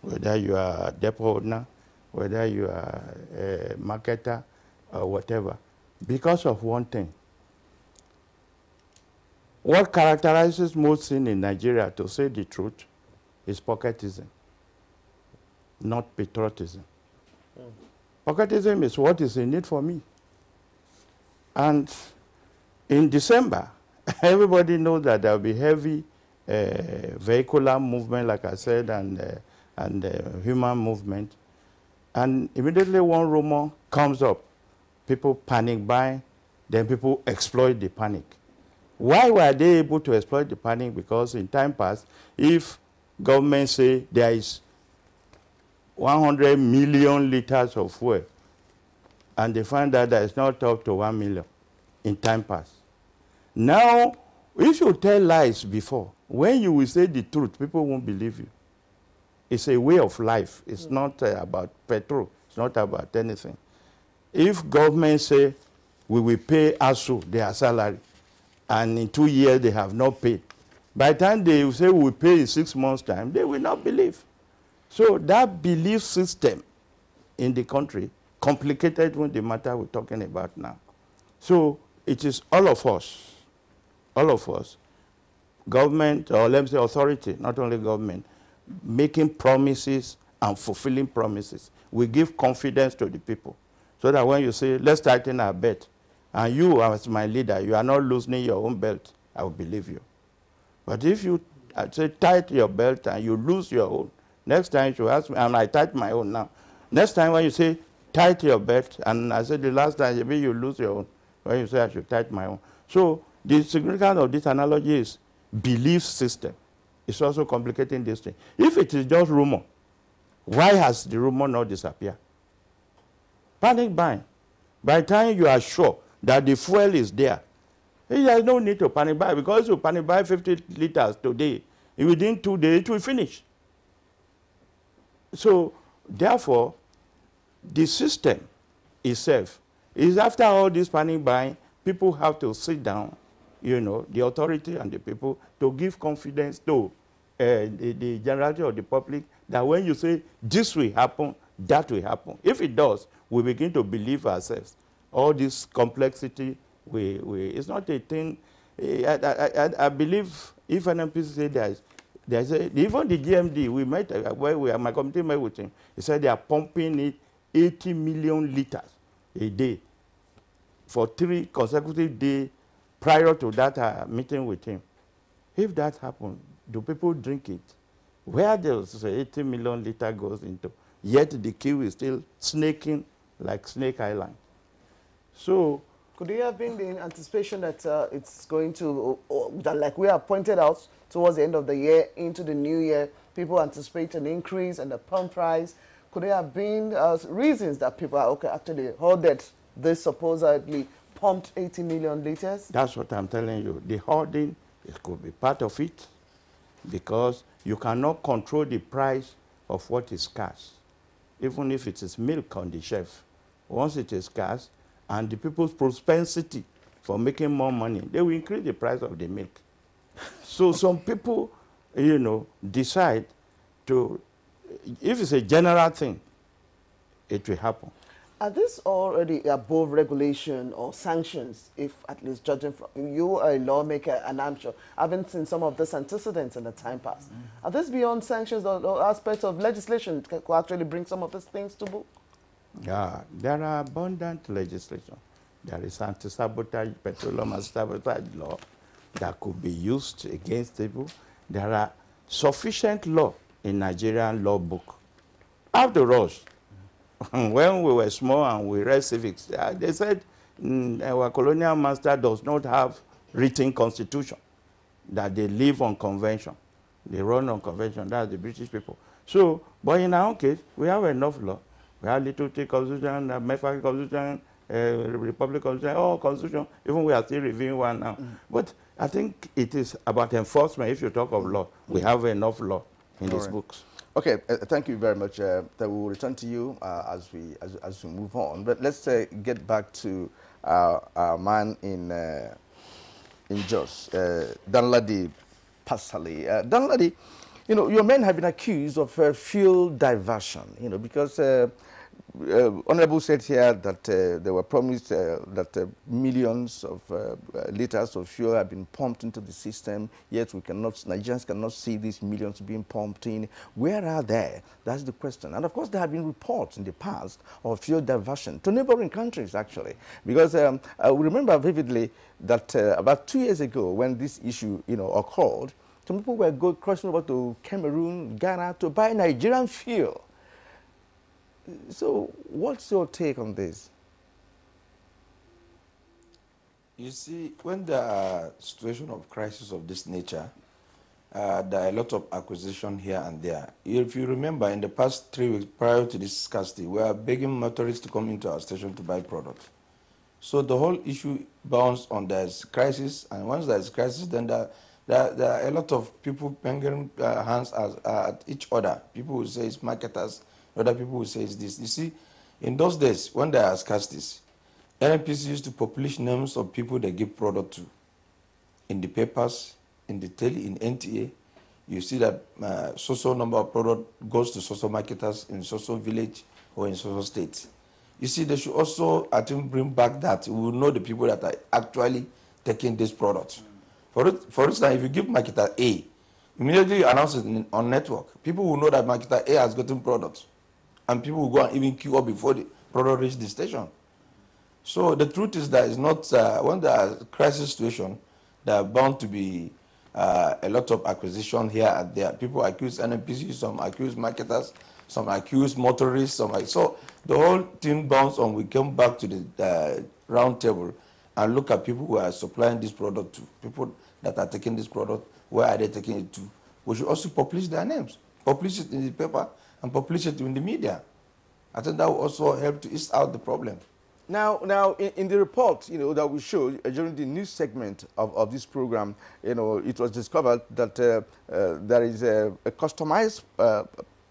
Whether you are a depot owner, whether you are a marketer, or whatever. Because of one thing. What characterizes most things in Nigeria, to say the truth, is pocketism, not patriotism. Pocketism is what is in it for me. And in December, everybody knows that there will be heavy vehicular movement, like I said, and human movement. And immediately one rumor comes up. People panic buy, then people exploit the panic. Why were they able to exploit the panic? Because in time past, if government say there is 100 million liters of fuel, and they find that there is not up to 1 million in time past. Now, if you tell lies before, when you will say the truth, people won't believe you. It's a way of life. It's not about petrol. It's not about anything. If government say, we will pay ASU their salary, and in 2 years they have not paid, by the time they say we will pay in 6 months' time, they will not believe. So that belief system in the country complicated with the matter we're talking about now. So it is all of us, government, or let me say authority, not only government, making promises and fulfilling promises. We give confidence to the people so that when you say, let's tighten our belt, and you as my leader, you are not loosening your own belt, I will believe you. But if you say tighten your belt and you lose your own, Next time you ask me, and I tight my own now. Next time when you say, tight your belt, and I said the last time, maybe you lose your own, when you say I should tight my own. So the significance of this analogy is belief system. It's also complicating this thing. If it is just rumor, why has the rumor not disappeared? Panic buying. By the time you are sure that the fuel is there, there is no need to panic buy, because you panic buy 50 liters today, within 2 days it will finish. So therefore, the system itself is, after all this panic buying, people have to sit down, you know, the authority and the people, to give confidence to the generality of the public that when you say this will happen, that will happen. If it does, we begin to believe ourselves. All this complexity, it's not a thing. I believe if NMPC say there's even the GMD, we met, where my committee met with him, he said they are pumping it 80 million liters a day for 3 consecutive days prior to that meeting with him. If that happens, do people drink it? Where does 80 million liter goes into? Yet the queue is still snaking like Snake Island. So, could there have been the anticipation that it's going to, that like we have pointed out, towards the end of the year, into the new year, people anticipate an increase in the pump price? Could there have been reasons that people are actually hoarded this supposedly pumped 80 million liters? That's what I'm telling you. The hoarding, it could be part of it, because you cannot control the price of what is scarce, even if it is milk on the shelf. Once it is scarce, and the people's propensity for making more money, they will increase the price of the milk. So some people, you know, decide to, if it's a general thing, it will happen. Are this already above regulation or sanctions, if at least judging from, you are a lawmaker, and I'm sure, I haven't seen some of this antecedents in the time past. Are this beyond sanctions or aspects of legislation that could actually bring some of these things to book? Yeah, there are abundant legislation. There is anti-sabotage, petroleum anti-sabotage law that could be used against people. There are sufficient law in Nigerian law book. After all, when we were small and we read civics, they said our colonial master does not have written constitution, that they live on convention. They run on convention. That's the British people. So, but in our own case, we have enough law. We have Little T Constitution, Mefaki Constitution, Republic Constitution, all constitution. Even we are still reviewing one now. But I think it is about enforcement. If you talk of law, we have enough law in these books. Okay, thank you very much. That we will return to you as we move on. But let's get back to our man in Jos, Danladi Pasali. Danladi, you know, your men have been accused of fuel diversion. You know, because Honorable said here that they were promised that millions of liters of fuel have been pumped into the system, yet Nigerians cannot see these millions being pumped in. Where are they? That's the question. And of course, there have been reports in the past of fuel diversion to neighboring countries, actually. Because I remember vividly that about 2 years ago, when this issue, you know, occurred, some people were crossing over to Cameroon, Ghana to buy Nigerian fuel. So, what's your take on this? You see, when there are situations of crisis of this nature, there are a lot of acquisition here and there. If you remember, in the past 3 weeks prior to this scarcity, we are begging motorists to come into our station to buy products. So the whole issue bounds on there's crisis, and once there's crisis, then there are a lot of people banging hands at each other. People will say it's marketers. Other people will say it's this. You see, in those days, when there are scarcities, NNPC used to publish names of people they give product to. In the papers, in the tele, in NTA, you see that so-so number of product goes to so-so marketers in so-so village or in so-so state. You see, they should also, I think, bring back that. We will know the people that are actually taking this product. For instance, if you give marketer A, immediately you announce it on network, people will know that marketer A has gotten products. And people will go and even queue up before the product reaches the station. So the truth is that it's not, when there are crisis situation, there are bound to be a lot of acquisition here and there. People accuse NNPC, some accuse marketers, some accuse motorists, so the whole thing bounced on. We came back to the round table and look at people who are supplying this product to, people that are taking this product, where are they taking it to? We should also publish their names, publish it in the paper and publish it in the media. I think that will also help to ease out the problem. Now, in the report, you know, that we showed during the news segment of this program, you know, it was discovered that there is a customized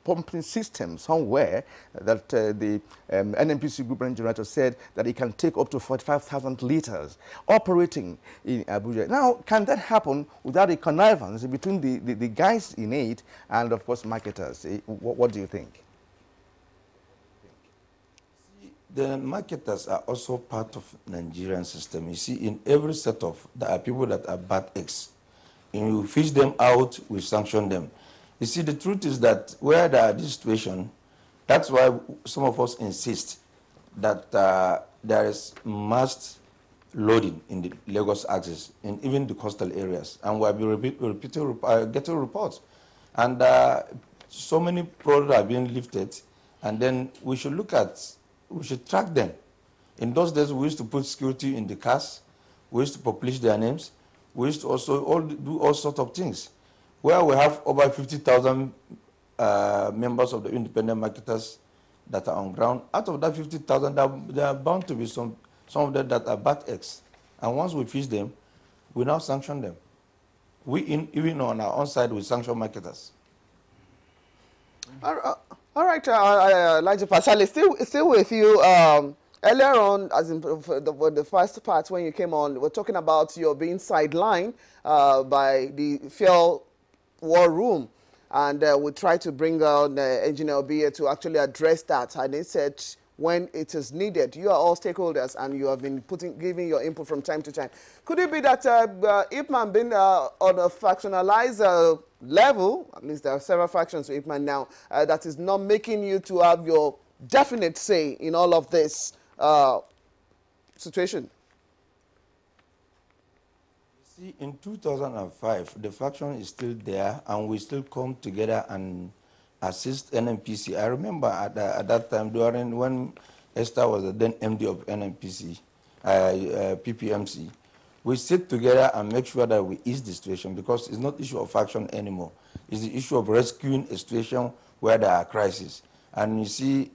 pumping system somewhere that the NNPC Group and Generator said that it can take up to 45,000 liters operating in Abuja. Now, can that happen without a connivance between the guys in it and, of course, marketers? What do you think? The marketers are also part of Nigerian system. You see, in every setup, there are people that are bad eggs. And you fish them out, we sanction them. You see, the truth is that where there are this situation, that's why some of us insist that there is mass loading in the Lagos axis, in even the coastal areas. And we'll be getting reports. And so many products are being lifted, and then we should track them. In those days, we used to put security in the cars. We used to publish their names. We used to also do all sorts of things. Where we have over 50,000 members of the independent marketers that are on ground, out of that 50,000, there are bound to be some of them that are bad eggs. And once we fish them, we now sanction them. Even on our own side, we sanction marketers. All right, Elijah Pasali, still with you. Earlier on, as in the first part when you came on, we're talking about your being sidelined by the fuel war room. And we tried to bring on Engineer Obia to actually address that. And they said when it is needed, you are all stakeholders and you have been giving your input from time to time. Could it be that IPMAN being on a factionalized level, at least there are several factions to IPMAN now, that is not making you to have your definite say in all of this situation? See, in 2005, the faction is still there, and we still come together and assist NNPC. I remember at that time, during when Esther was the then MD of NNPC, PPMC, we sit together and make sure that we ease the situation, because it's not issue of faction anymore. It's the issue of rescuing a situation where there are crises. And you see,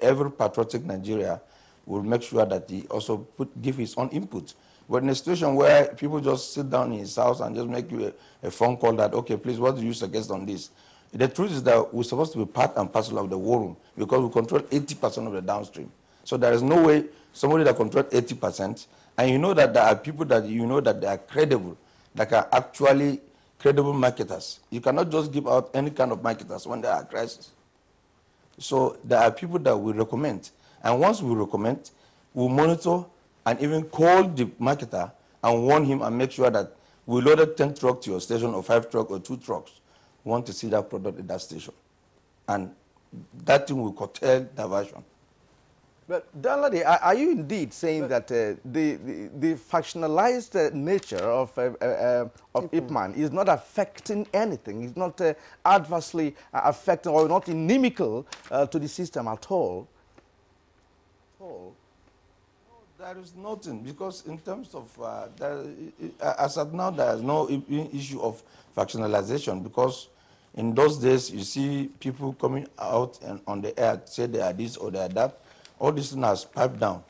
every patriotic Nigeria will make sure that he also give his own input. But in a situation where people just sit down in his house and just make you a phone call that, okay, please, what do you suggest on this? The truth is that we're supposed to be part and parcel of the war room, because we control 80% of the downstream. So there is no way somebody that controls 80%, and you know that there are people that you know that they are credible, that are actually credible marketers. You cannot just give out any kind of marketers when there are crises. So there are people that we recommend. And once we recommend, we monitor and even call the marketer and warn him and make sure that we loaded 10 trucks to your station, or 5 trucks or 2 trucks. We want to see that product at that station. And that thing will curtail diversion. But Danladi, are you indeed saying that the factionalized nature of IPMAN is not affecting anything? It's not adversely affecting or not inimical to the system at all? No, there is nothing, because in terms of, as of now, there is no issue of factionalization, because in those days, you see people coming out and on the air say they are this or they are that. All this thing has piped down.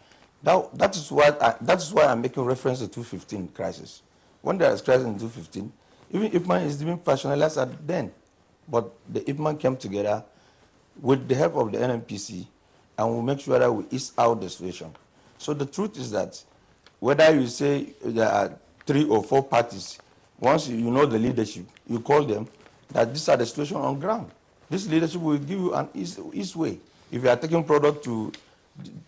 That is why I'm making reference to 2015 crisis. When there is crisis in 2015, even IPMAN is being factionalized at then. But the IPMAN came together with the help of the NNPC, and we make sure that we ease out the situation. So the truth is that whether you say there are 3 or 4 parties, once you know the leadership, you call them, that these are the situation on ground. This leadership will give you an easy way. If you are taking product to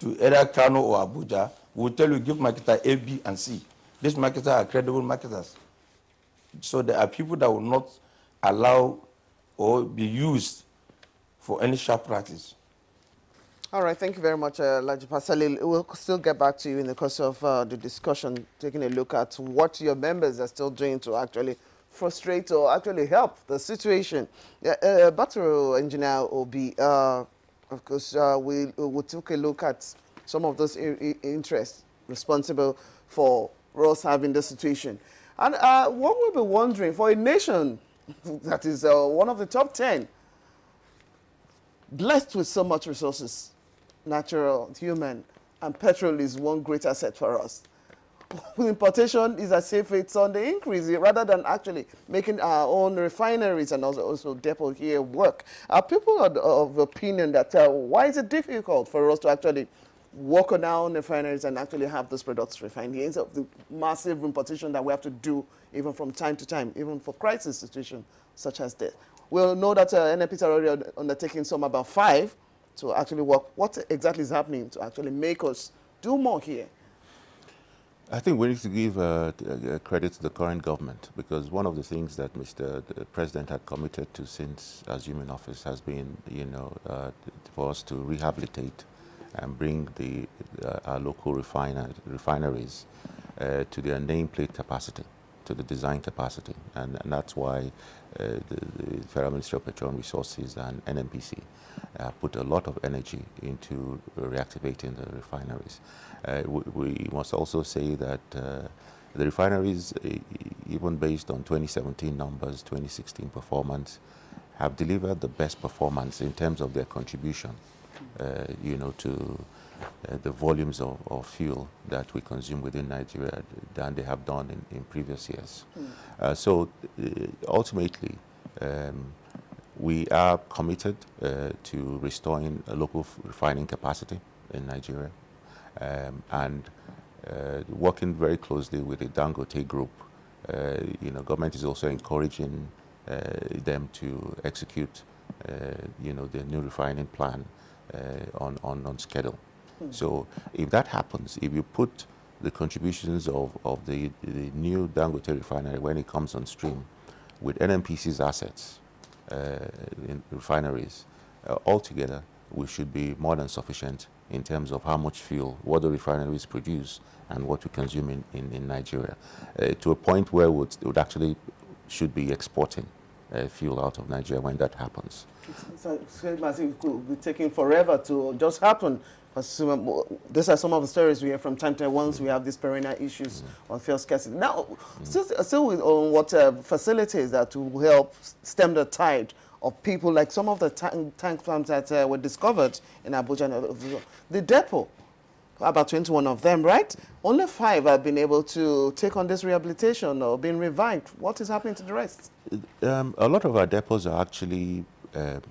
either Kano or Abuja, we'll tell you, give marketer A, B, and C. These marketers are credible marketers. So there are people that will not allow or be used for any sharp practice. All right, thank you very much, Laji Pasali. We'll still get back to you in the course of the discussion, taking a look at what your members are still doing to actually frustrate or actually help the situation. Petrol engineer Obi, of course, we took a look at some of those interests responsible for us having the situation. And what we'll be wondering, for a nation that is one of the top 10, blessed with so much resources, natural, human, and petrol is one great asset for us. Importation is as if it's on the increase rather than actually making our own refineries and also depot here work. Are people of opinion that why is it difficult for us to actually work on our own refineries and actually have those products refined here instead of the massive importation that we have to do even from time to time, even for crisis situations such as this? We'll know that NNPC are already undertaking some about 5 to actually work. What exactly is happening to actually make us do more here? I think we need to give credit to the current government, because one of the things that the President had committed to since assuming office has been, for us to rehabilitate and bring our local refineries to their nameplate capacity, to the design capacity. And that's why the Federal Ministry of Petroleum Resources and NNPC put a lot of energy into reactivating the refineries. We must also say that the refineries, even based on 2017 numbers, 2016 performance, have delivered the best performance in terms of their contribution, to the volumes of fuel that we consume within Nigeria than they have done in previous years. So ultimately, we are committed to restoring a local refining capacity in Nigeria, and working very closely with the Dangote Group. Government is also encouraging them to execute, the new refining plan on schedule. So if that happens, if you put the contributions of the new Dangote refinery when it comes on stream with NNPC's assets in refineries, altogether we should be more than sufficient in terms of how much fuel, what the refineries produce and what we consume in Nigeria, to a point where we would actually should be exporting fuel out of Nigeria when that happens. It could be taking forever to just happen. These are some of the stories we hear from time to time once we have these perennial issues on fuel scarcity. Now, still on what facilities that will help stem the tide of people, like some of the tank farms that were discovered in Abuja. The depot, about 21 of them, right? Only 5 have been able to take on this rehabilitation or been revived. What is happening to the rest? A lot of our depots are actually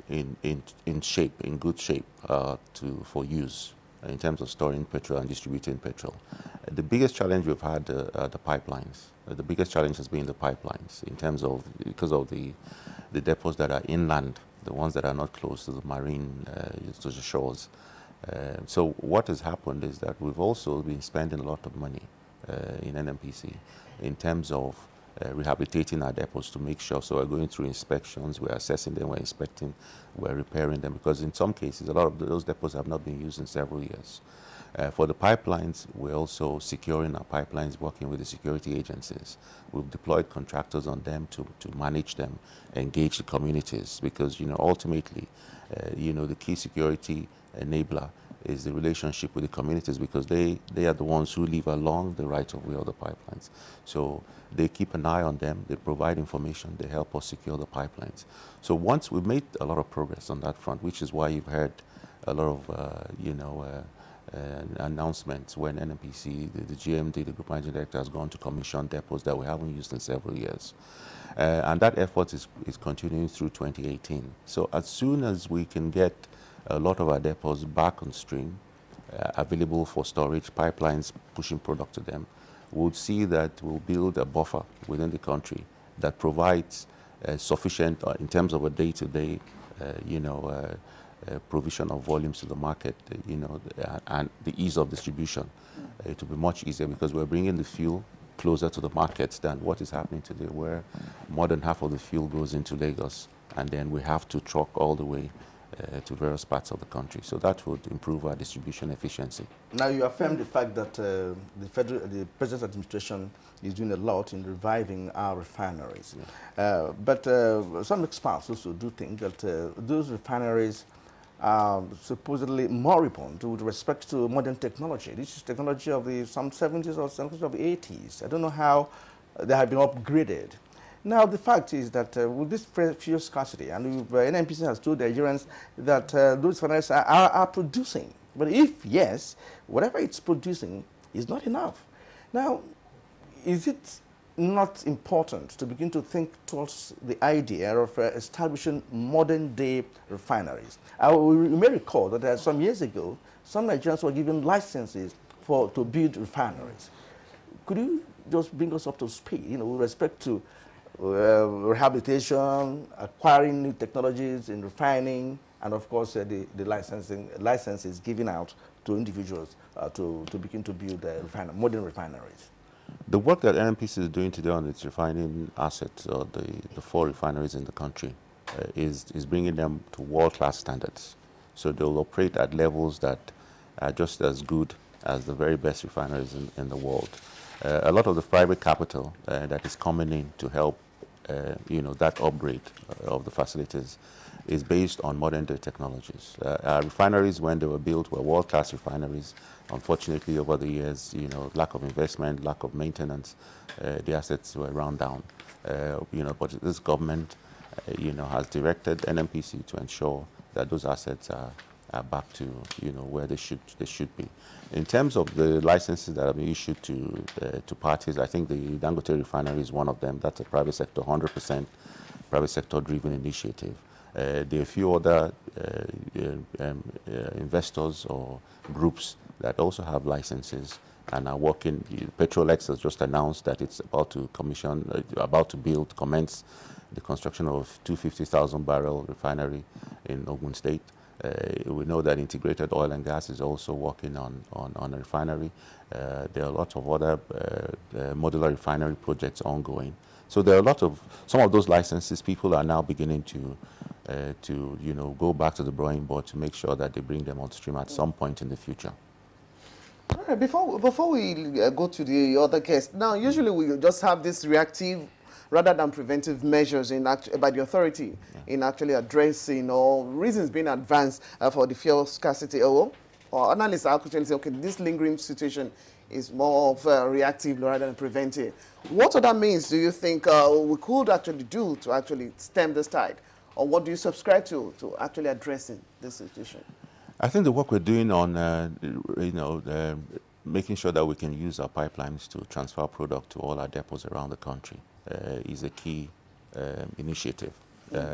in shape, in good shape for use in terms of storing petrol and distributing petrol. The biggest challenge we've had are the pipelines. The biggest challenge has been the pipelines in terms of, because of the depots that are inland, the ones that are not close to the marine, to the shores. So what has happened is that we've also been spending a lot of money in NNPC in terms of rehabilitating our depots to make sure. So we're going through inspections, we're assessing them, we're inspecting, we're repairing them, because in some cases a lot of those depots have not been used in several years. For the pipelines, we're also securing our pipelines, working with the security agencies. We've deployed contractors on them to manage them, engage the communities, because ultimately the key security enabler is the relationship with the communities, because they are the ones who live along the right of way of the pipelines. So they keep an eye on them, they provide information, they help us secure the pipelines. So once we've made a lot of progress on that front, which is why you've heard a lot of announcements when NNPC, the GMD, the Group Managing Director, has gone to commission depots that we haven't used in several years. And that effort is continuing through 2018. So as soon as we can get a lot of our depots back on stream, available for storage, pipelines pushing product to them, we'll see that we'll build a buffer within the country that provides sufficient, in terms of a day-to-day, provision of volumes to the market, and the ease of distribution. It will be much easier because we're bringing the fuel closer to the markets than what is happening today, where more than half of the fuel goes into Lagos, and then we have to truck all the way to various parts of the country. So that would improve our distribution efficiency. Now, you affirm the fact that the President's administration is doing a lot in reviving our refineries. Yeah. But some experts also do think that those refineries are supposedly moribund with respect to modern technology. This is technology of the some 70s or 70s of the 80s. I don't know how they have been upgraded. Now, the fact is that with this fuel scarcity, and NNPC has told the Nigerians that those refineries are producing. But if yes, whatever it's producing is not enough. Now, is it not important to begin to think towards the idea of establishing modern-day refineries? You may recall that some years ago, some Nigerians were given licenses to build refineries. Could you just bring us up to speed, with respect to rehabilitation, acquiring new technologies in refining, and of course the licenses given out to individuals to begin to build modern refineries? The work that NNPC is doing today on its refining assets, or the 4 refineries in the country, is bringing them to world-class standards. So they'll operate at levels that are just as good as the very best refineries in the world. A lot of the private capital that is coming in to help, that upgrade of the facilities is based on modern-day technologies. Our refineries, when they were built, were world-class refineries. Unfortunately, over the years, lack of investment, lack of maintenance, the assets were run down. But this government, has directed NNPC to ensure that those assets are back to, where they should be. In terms of the licenses that have been issued to parties, I think the Dangote Refinery is one of them. That's a private sector, 100% private sector-driven initiative. There are a few other investors or groups that also have licenses and are working. Petrol has just announced that it's about to commence the construction of 250,000 barrel refinery in Ogun State. We know that Integrated Oil and Gas is also working on a refinery. There are a lot of other modular refinery projects ongoing. So there are some of those licenses. People are now beginning to go back to the drawing board to make sure that they bring them on stream at some point in the future. All right, before we go to the other case, now usually we just have this reactive rather than preventive measures by the authority in actually addressing or reasons being advanced for the fuel scarcity. Or analysts are actually say, okay, this lingering situation is more of reactive rather than preventive. What other means do you think we could actually do to actually stem this tide? Or what do you subscribe to actually addressing this situation? I think the work we're doing on, making sure that we can use our pipelines to transfer product to all our depots around the country is a key initiative.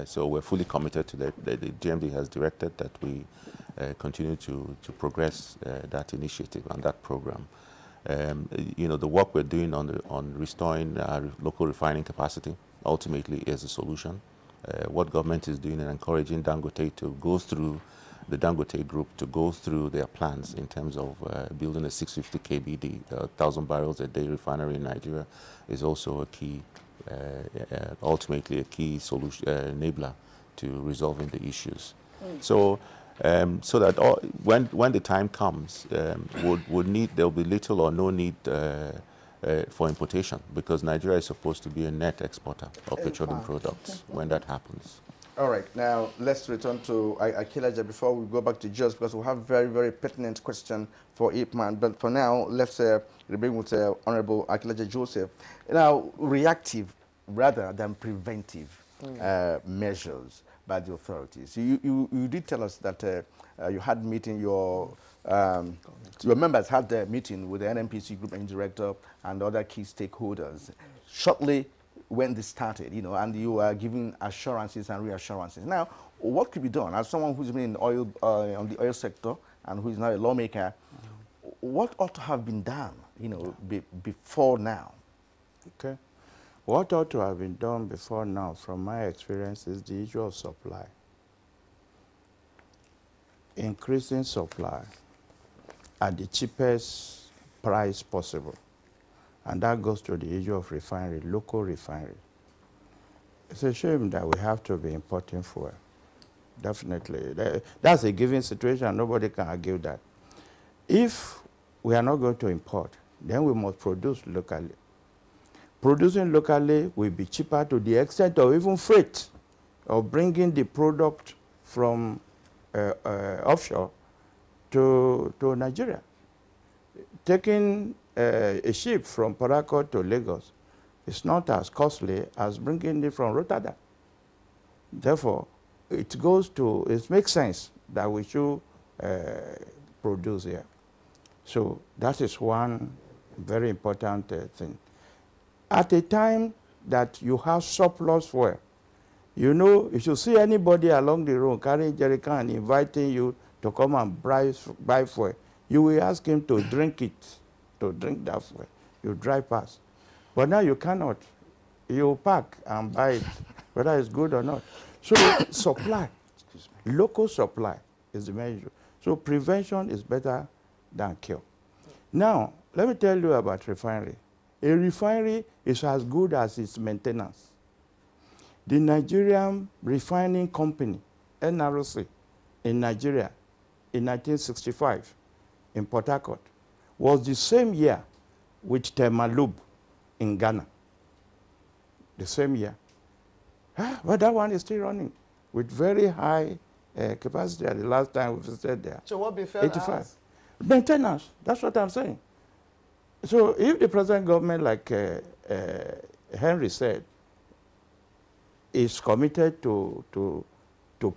So we're fully committed to that. The GMD has directed that we continue to progress that initiative and that program. The work we're doing on restoring our local refining capacity ultimately is a solution. What government is doing and encouraging Dangote to go through, the Dangote group to go through their plans in terms of building a 650 KBD, 1,000 barrels a day refinery in Nigeria is also a key, ultimately a key solution, enabler to resolving the issues. So that when the time comes, there'll be little or no need for importation, because Nigeria is supposed to be a net exporter of petroleum products when that happens. All right, now let's return to Akilaja before we go back to Jos, because we have a very, very pertinent question for Ipman. But for now, let's remain with Honorable Akilaja Joseph. Now, reactive rather than preventive measures by the authorities. You did tell us that you had meeting, your members had a meeting with the NNPC Group and Director and other key stakeholders shortly when this started, and you are giving assurances and reassurances. Now, what could be done as someone who's been in oil, on the oil sector and who is now a lawmaker? What ought to have been done, before now? Okay. What ought to have been done before now, from my experience, is the issue of supply. Increasing supply at the cheapest price possible. And that goes to the issue of refinery, local refinery. It's a shame that we have to be importing fuel. definitely. That's a given situation. Nobody can argue that. If we are not going to import, then we must produce locally. Producing locally will be cheaper to the extent of even freight, or bringing the product from offshore to Nigeria. Taking a ship from Port Harcourt to Lagos is not as costly as bringing it from Rotterdam. Therefore, it makes sense that we should produce here. So that is one very important thing. At a time that you have surplus fuel, you know, if you see anybody along the road carrying jerry can inviting you to come and buy fuel, you will ask him to drink that fuel. You drive past. But now you cannot. You pack and buy it, whether it's good or not. So supply, local supply is the measure. So prevention is better than cure. Now, let me tell you about refinery. A refinery is as good as its maintenance. The Nigerian Refining Company, NRC, in Nigeria, in 1965, in Port Harcourt, was the same year with Temalub in Ghana. The same year. But that one is still running with very high capacity. At the last time we visited there. So what befell 85. Maintenance, that's what I'm saying. So if the present government, like Henry said, is committed to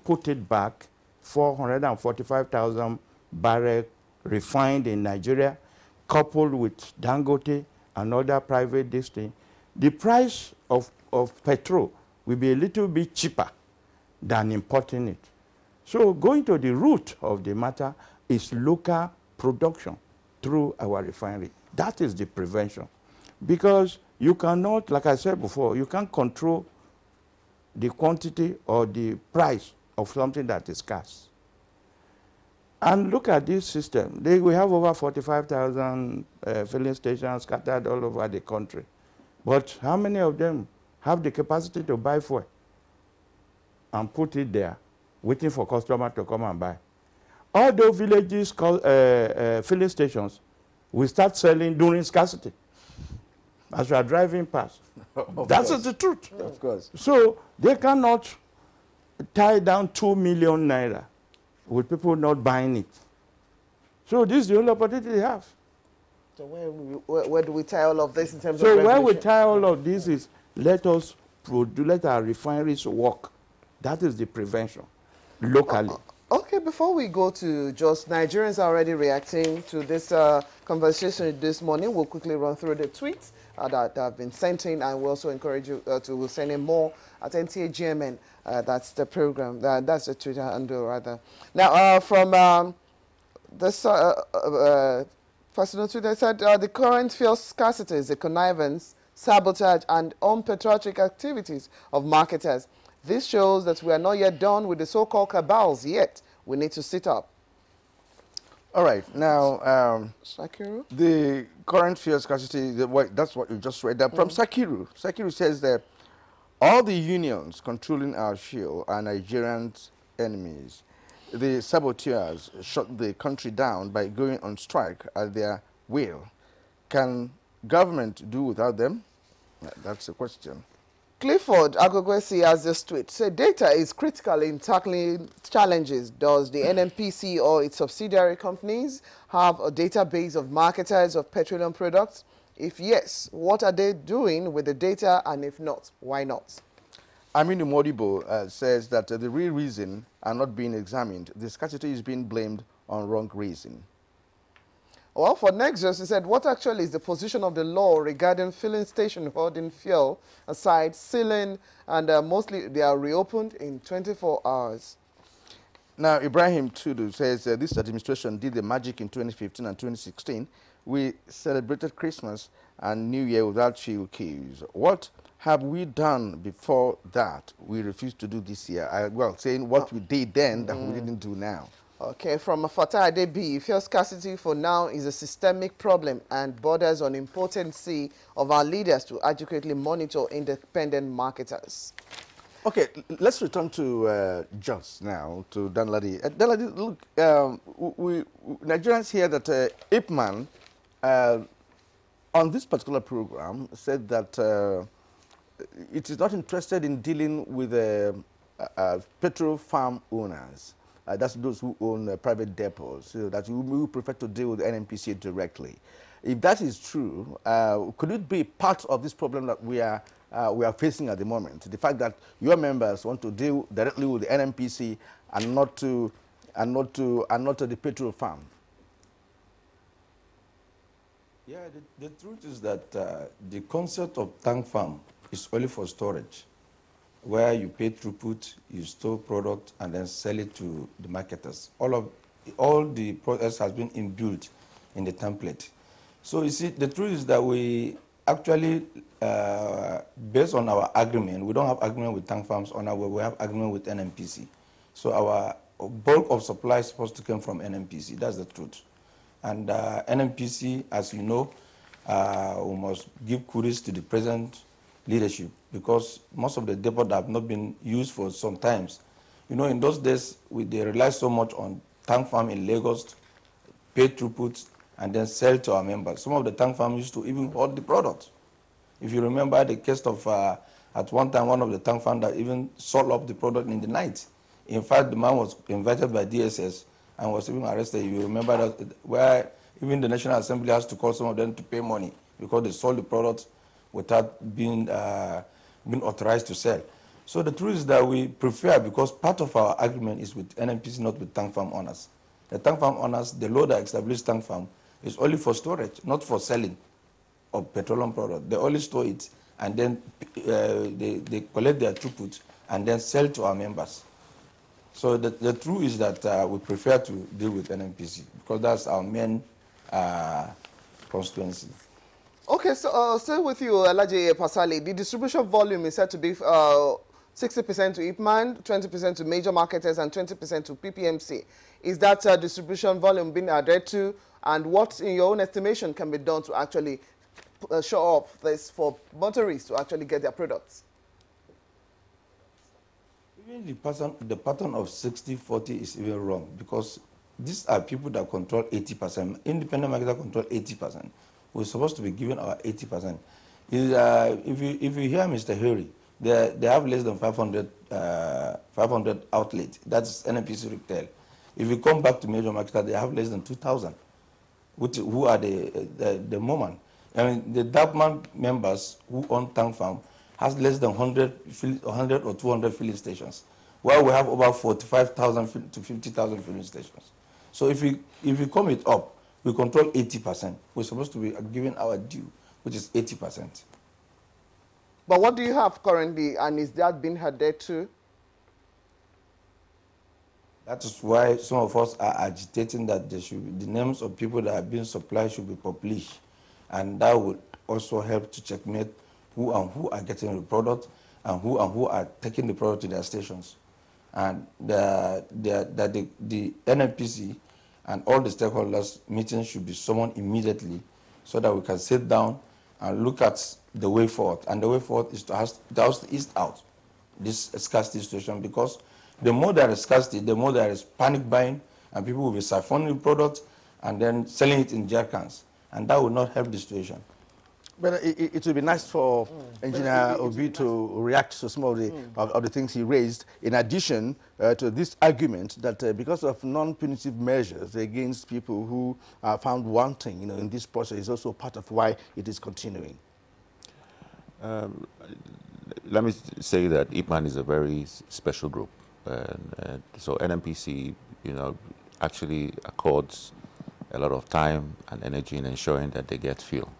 put it back, 445,000 barrels refined in Nigeria, coupled with Dangote and other private districts, the price of petrol will be a little bit cheaper than importing it. So going to the root of the matter is local production through our refinery. That is the prevention. Because you cannot, like I said before, you can't control the quantity or the price of something that is scarce. And look at this system. We have over 45,000 filling stations scattered all over the country. But how many of them have the capacity to buy fuel and put it there, waiting for customers to come and buy? All those villages, filling stations, will start selling during scarcity as we are driving past. That's the truth. Of course. So they cannot tie down 2 million naira with people not buying it. So this is the only opportunity they have. So where do we tie all of this in terms of So regulation? where we tie all of this is let our refineries work. That is the prevention locally. Okay, before we go to just Nigerians are already reacting to this conversation this morning, we'll quickly run through the tweets that have been sent in, and we also encourage you to send in more at NTAGMN. That's the program. That's the Twitter handle, rather. Now, from this personal Twitter said, the current fuel scarcity is a connivance, sabotage, and unpatriotic activities of marketers. This shows that we are not yet done with the so-called cabals yet. We need to sit up. All right. Now, Sakiru? The current fuel scarcity, that's what you just read. From Sakiru. Sakiru says that all the unions controlling our fuel are Nigerians' enemies. The saboteurs shut the country down by going on strike at their will. Can government do without them? That's the question. Clifford Agogwesi has this tweet. Say data is critical in tackling challenges. Does the NNPC or its subsidiary companies have a database of marketers of petroleum products? If yes, what are they doing with the data? And if not, why not? Aminu Modibo says that the real reason are not being examined. The scarcity is being blamed on wrong reason. Well, for Nexus, he said, what actually is the position of the law regarding filling station holding fuel aside sealing, and mostly they are reopened in 24 hours? Now, Ibrahim Tudu says this administration did the magic in 2015 and 2016. We celebrated Christmas and New Year without fuel queues. What have we done before that we refused to do this year? Well, saying what we did then that we didn't do now. Okay, from Fatah Adebi, fuel scarcity for now is a systemic problem and borders on importance of our leaders to adequately monitor independent marketers. Okay, let's return to Jos now, to Danladi. Danladi, look, we Nigerians hear that Ipman, on this particular program, said that it is not interested in dealing with petrol farm owners. That's those who own private depots, so that we prefer to deal with NNPC directly. If that is true, could it be part of this problem that we are facing at the moment? The fact that your members want to deal directly with the NNPC and not to the petrol farm. Yeah, the truth is that the concept of tank farm is only for storage, where you pay throughput, you store product, and then sell it to the marketers. All the process has been inbuilt in the template. So you see, the truth is that we actually, based on our agreement, we don't have agreement with tank farms on our way, we have agreement with NNPC. So our bulk of supply is supposed to come from NNPC, that's the truth. And NNPC, as you know, we must give kudos to the present leadership, because most of the depots have not been used for some times. You know, in those days, they relied so much on tank farm in Lagos, pay throughput, and then sell to our members. Some of the tank farms used to even hold the product. If you remember the case of, at one time, one of the tank farms that even sold up the product in the night. In fact, the man was invited by DSS and was even arrested. You remember that, where even the National Assembly has to call some of them to pay money because they sold the product without being authorized to sell. So the truth is that we prefer, because part of our agreement is with NNPC, not with tank farm owners. The tank farm owners, the law that established tank farm is only for storage, not for selling of petroleum product. They only store it, and then they collect their throughput and then sell to our members. So the truth is that we prefer to deal with NNPC, because that's our main constituency. Okay, so still with you, Alaji Pasali, the distribution volume is said to be 60% to IPMAN, 20% to major marketers, and 20% to PPMC. Is that distribution volume being added to, and what, in your own estimation, can be done to actually show up this for motorists to actually get their products? Even the pattern of 60-40 is even wrong, because these are people that control 80%. Independent marketers control 80%. We're supposed to be given our 80%. If you hear Mr. Harry, they have less than 500 outlets. That's NNPC retail. If you come back to major marketers, they have less than 2,000, who are the moment. I mean, the DAPMAN members who own tank farm has less than 100 or 200 filling stations, while we have about 45,000 to 50,000 filling stations. So if we come it up, we control 80%. We're supposed to be giving our due, which is 80%. But what do you have currently, and is that being added to? That is why some of us are agitating that there should be, the names of people that are being supplied should be published. And that would also help to checkmate who are getting the product and who are taking the product to their stations. And the NNPC and all the stakeholders meetings should be summoned immediately, so that we can sit down and look at the way forward. And the way forward is to ease out this scarcity situation, because the more there is scarcity, the more there is panic buying, and people will be siphoning products and then selling it in jerrycans, and that will not help the situation. But it would be nice for Engineer Obi to react to some of the things he raised, in addition to this argument that because of non-punitive measures against people who are found wanting, in this process, is also part of why it is continuing. Let me say that IPMAN is a very special group. So NNPC, actually accords a lot of time and energy in ensuring that they get fuel.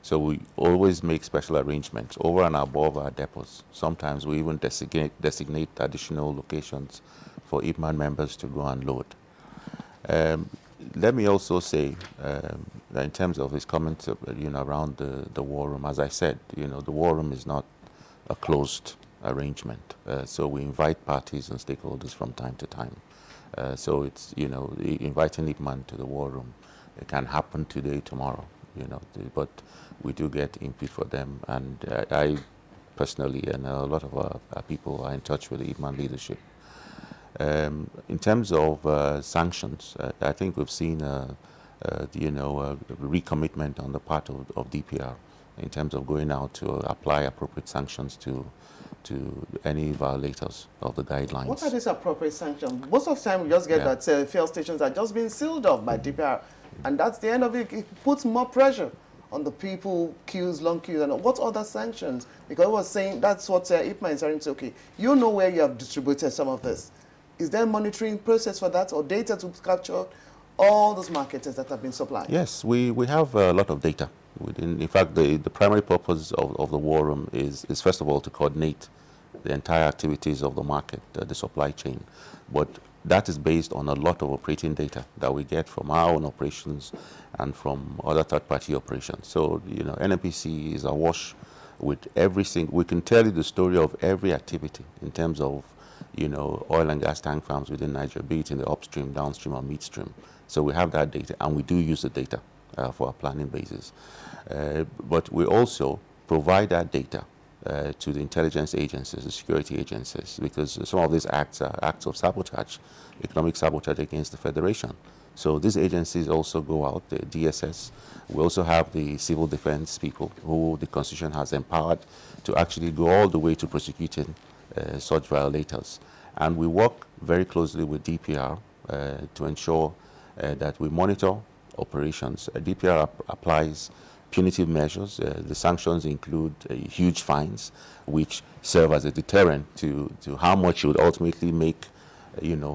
So we always make special arrangements over and above our depots. Sometimes we even designate additional locations for IPMAN members to go and load. Let me also say that in terms of his comments, around the war room, as I said, the war room is not a closed arrangement. So we invite parties and stakeholders from time to time. So it's, inviting IPMAN to the war room, it can happen today, tomorrow, but we do get input for them. And I personally, and a lot of our people are in touch with the Ipman leadership. In terms of sanctions, I think we've seen recommitment on the part of DPR in terms of going out to apply appropriate sanctions to any violators of the guidelines. What are these appropriate sanctions? Most of the time we just get that fuel stations are just being sealed off by DPR, and that's the end of it. It puts more pressure on the people, queues, long queues, and what other sanctions? Because I was saying that's what Ipman is saying. Okay, you know where you have distributed some of this. Is there a monitoring process for that or data to capture all those marketers that have been supplied? Yes, we have a lot of data. In fact, the primary purpose of the war room is first of all to coordinate the entire activities of the market, the supply chain. But that is based on a lot of operating data that we get from our own operations and from other third-party operations. So, NNPC is awash with everything. We can tell you the story of every activity in terms of, oil and gas tank farms within Nigeria, be it in the upstream, downstream, or midstream. So we have that data, and we do use the data for our planning basis. But we also provide that data to the intelligence agencies, the security agencies, because some of these acts are acts of sabotage, economic sabotage against the Federation. So these agencies also go out, the DSS. We also have the civil defense people who the Constitution has empowered to actually go all the way to prosecuting such violators. And we work very closely with DPR to ensure that we monitor operations. DPR applies punitive measures. The sanctions include huge fines, which serve as a deterrent to how much you would ultimately make,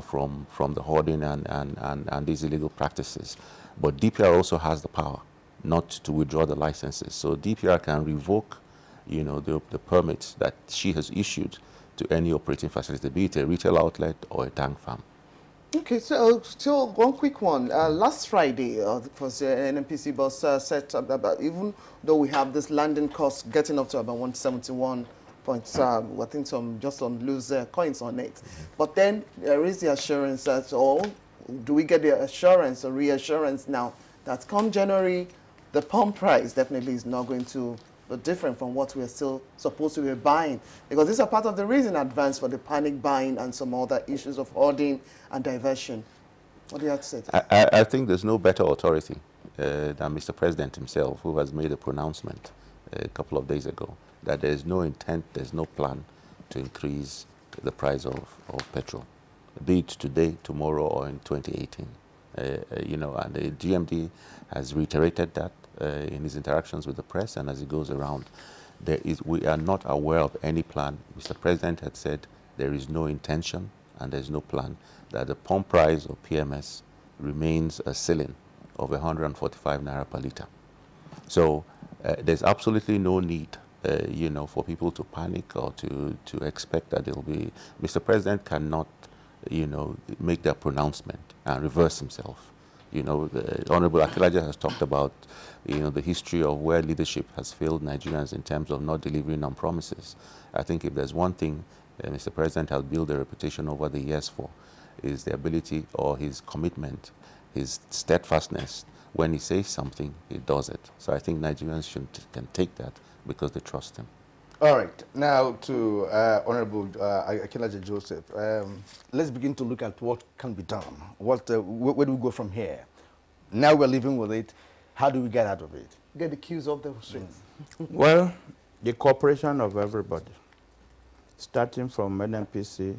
from the hoarding and these illegal practices. But DPR also has the power not to withdraw the licenses. So DPR can revoke, the permits that she has issued to any operating facility, be it a retail outlet or a tank farm. Okay, so one quick one. Last Friday, because NNPC boss said about, even though we have this landing cost getting up to about 171 points, I think some just on loose coins on it. But then there is the assurance that, do we get the assurance or reassurance now that come January, the pump price definitely is not going to be different from what we're still supposed to be buying? Because these are part of the reason advance for the panic buying and some other issues of hoarding and diversion. What do you have to say to that? I think there's no better authority than Mr. President himself, who has made a pronouncement a couple of days ago that there is no intent, there's no plan to increase the price of petrol, be it today, tomorrow, or in 2018. And the GMD has reiterated that in his interactions with the press and as he goes around. We are not aware of any plan. Mr. President had said there is no intention and there's no plan that the pump price of PMS remains a ceiling of 145 naira per litre. So there's absolutely no need, for people to panic or to expect that there will be. Mr. President cannot, make that pronouncement and reverse himself. The Honorable Akilaja has talked about, the history of where leadership has failed Nigerians in terms of not delivering on promises. I think if there's one thing Mr. President has built a reputation over the years for, is the ability or his commitment, his steadfastness. When he says something, he does it. So I think Nigerians can take that because they trust him. All right. Now to Honorable Akilaja Joseph. Let's begin to look at what can be done. Where do we go from here? Now we're living with it. How do we get out of it? Get the queues off the streets. Well, the cooperation of everybody, starting from NNPC,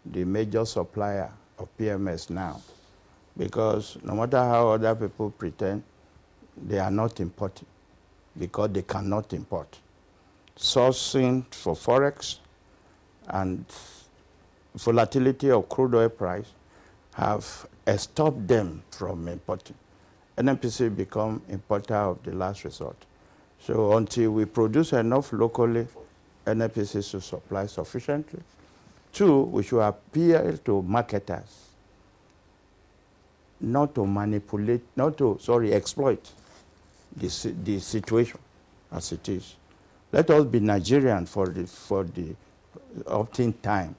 the major supplier of PMS now, because no matter how other people pretend, they are not importing, because they cannot import. Sourcing for forex and volatility of crude oil price have stopped them from importing. NNPC become importer of the last resort. So until we produce enough locally, NNPC should supply sufficiently. Two, we should appeal to marketers not to manipulate, exploit the situation as it is. Let us be Nigerian for the opting time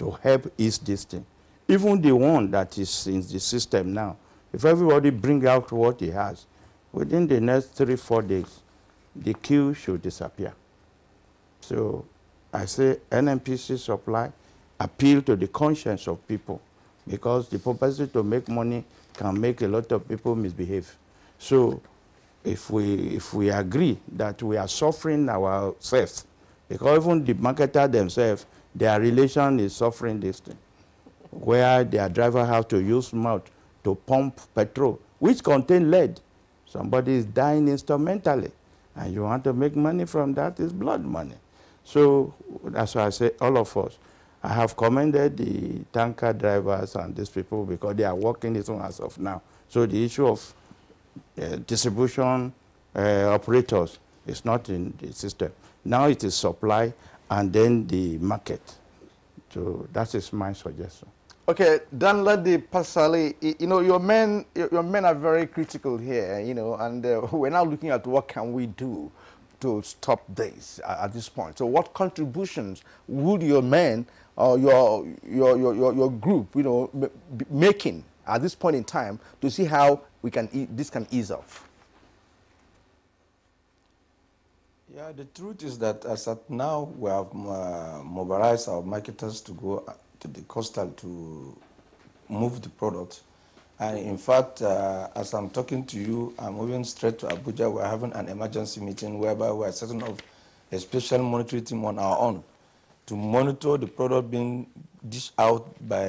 to help ease this thing. Even the one that is in the system now, if everybody bring out what he has, within the next 3-4 days, the queue should disappear. So I say NNPC supply appeal to the conscience of people, because the propensity to make money can make a lot of people misbehave. So if we agree that we are suffering ourselves, because even the marketer themselves, their relation is suffering this thing, where their driver have to use mouth to pump petrol, which contain lead. Somebody is dying instrumentally, and you want to make money from that, is blood money. So that's why I say all of us. I have commended the tanker drivers and these people because they are working this one as of now. So the issue of distribution operators is not in the system. Now it is supply and then the market. So that is my suggestion. Okay, Danladi Pasali, you know, your men are very critical here, you know, and we're now looking at what can we do to stop this at this point. So what contributions would your men or your group, you know, be making at this point in time to see how we can this can ease off? Yeah, the truth is that as at now we have mobilized our marketers to go to the coastal to move the product. And in fact, as I'm talking to you, I'm moving straight to Abuja. We're having an emergency meeting whereby we're setting up a special monitoring team on our own to monitor the product being dished out by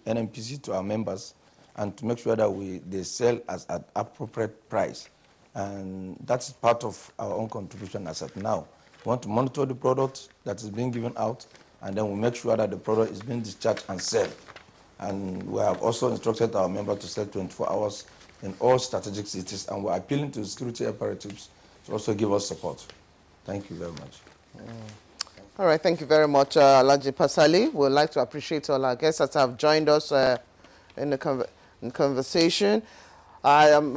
NNPC to our members and to make sure that they sell at appropriate price. And that's part of our own contribution as of now. We want to monitor the product that is being given out, and then we make sure that the product is being discharged and sold. And we have also instructed our members to sell 24 hours in all strategic cities, and we're appealing to security operatives to also give us support. Thank you very much. All right, thank you very much, Alhaji Pasali. We'd like to appreciate all our guests that have joined us in the conversation. I am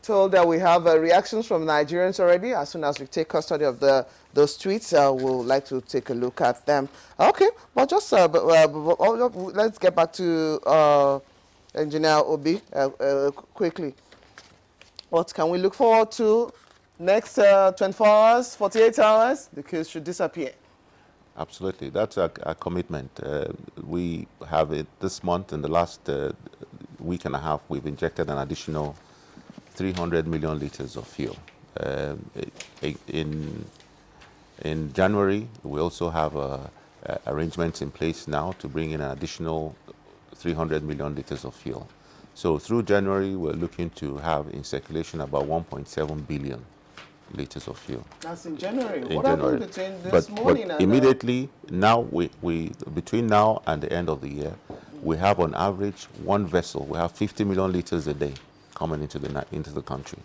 told that we have reactions from Nigerians already. As soon as we take custody of those tweets, we'll like to take a look at them. Okay, but just let's get back to Engineer Obi quickly. What can we look forward to next 24 hours, 48 hours? The case should disappear. Absolutely, that's our commitment. We have it this month. In the last week and a half, we've injected an additional 300 million liters of fuel. In January, we also have arrangements in place now to bring in an additional 300 million liters of fuel. So through January, we're looking to have in circulation about 1.7 billion liters of fuel. That's in January. In what January. happened between this morning and immediately now, between now and the end of the year, we have on average one vessel. We have 50 million liters a day coming into the country.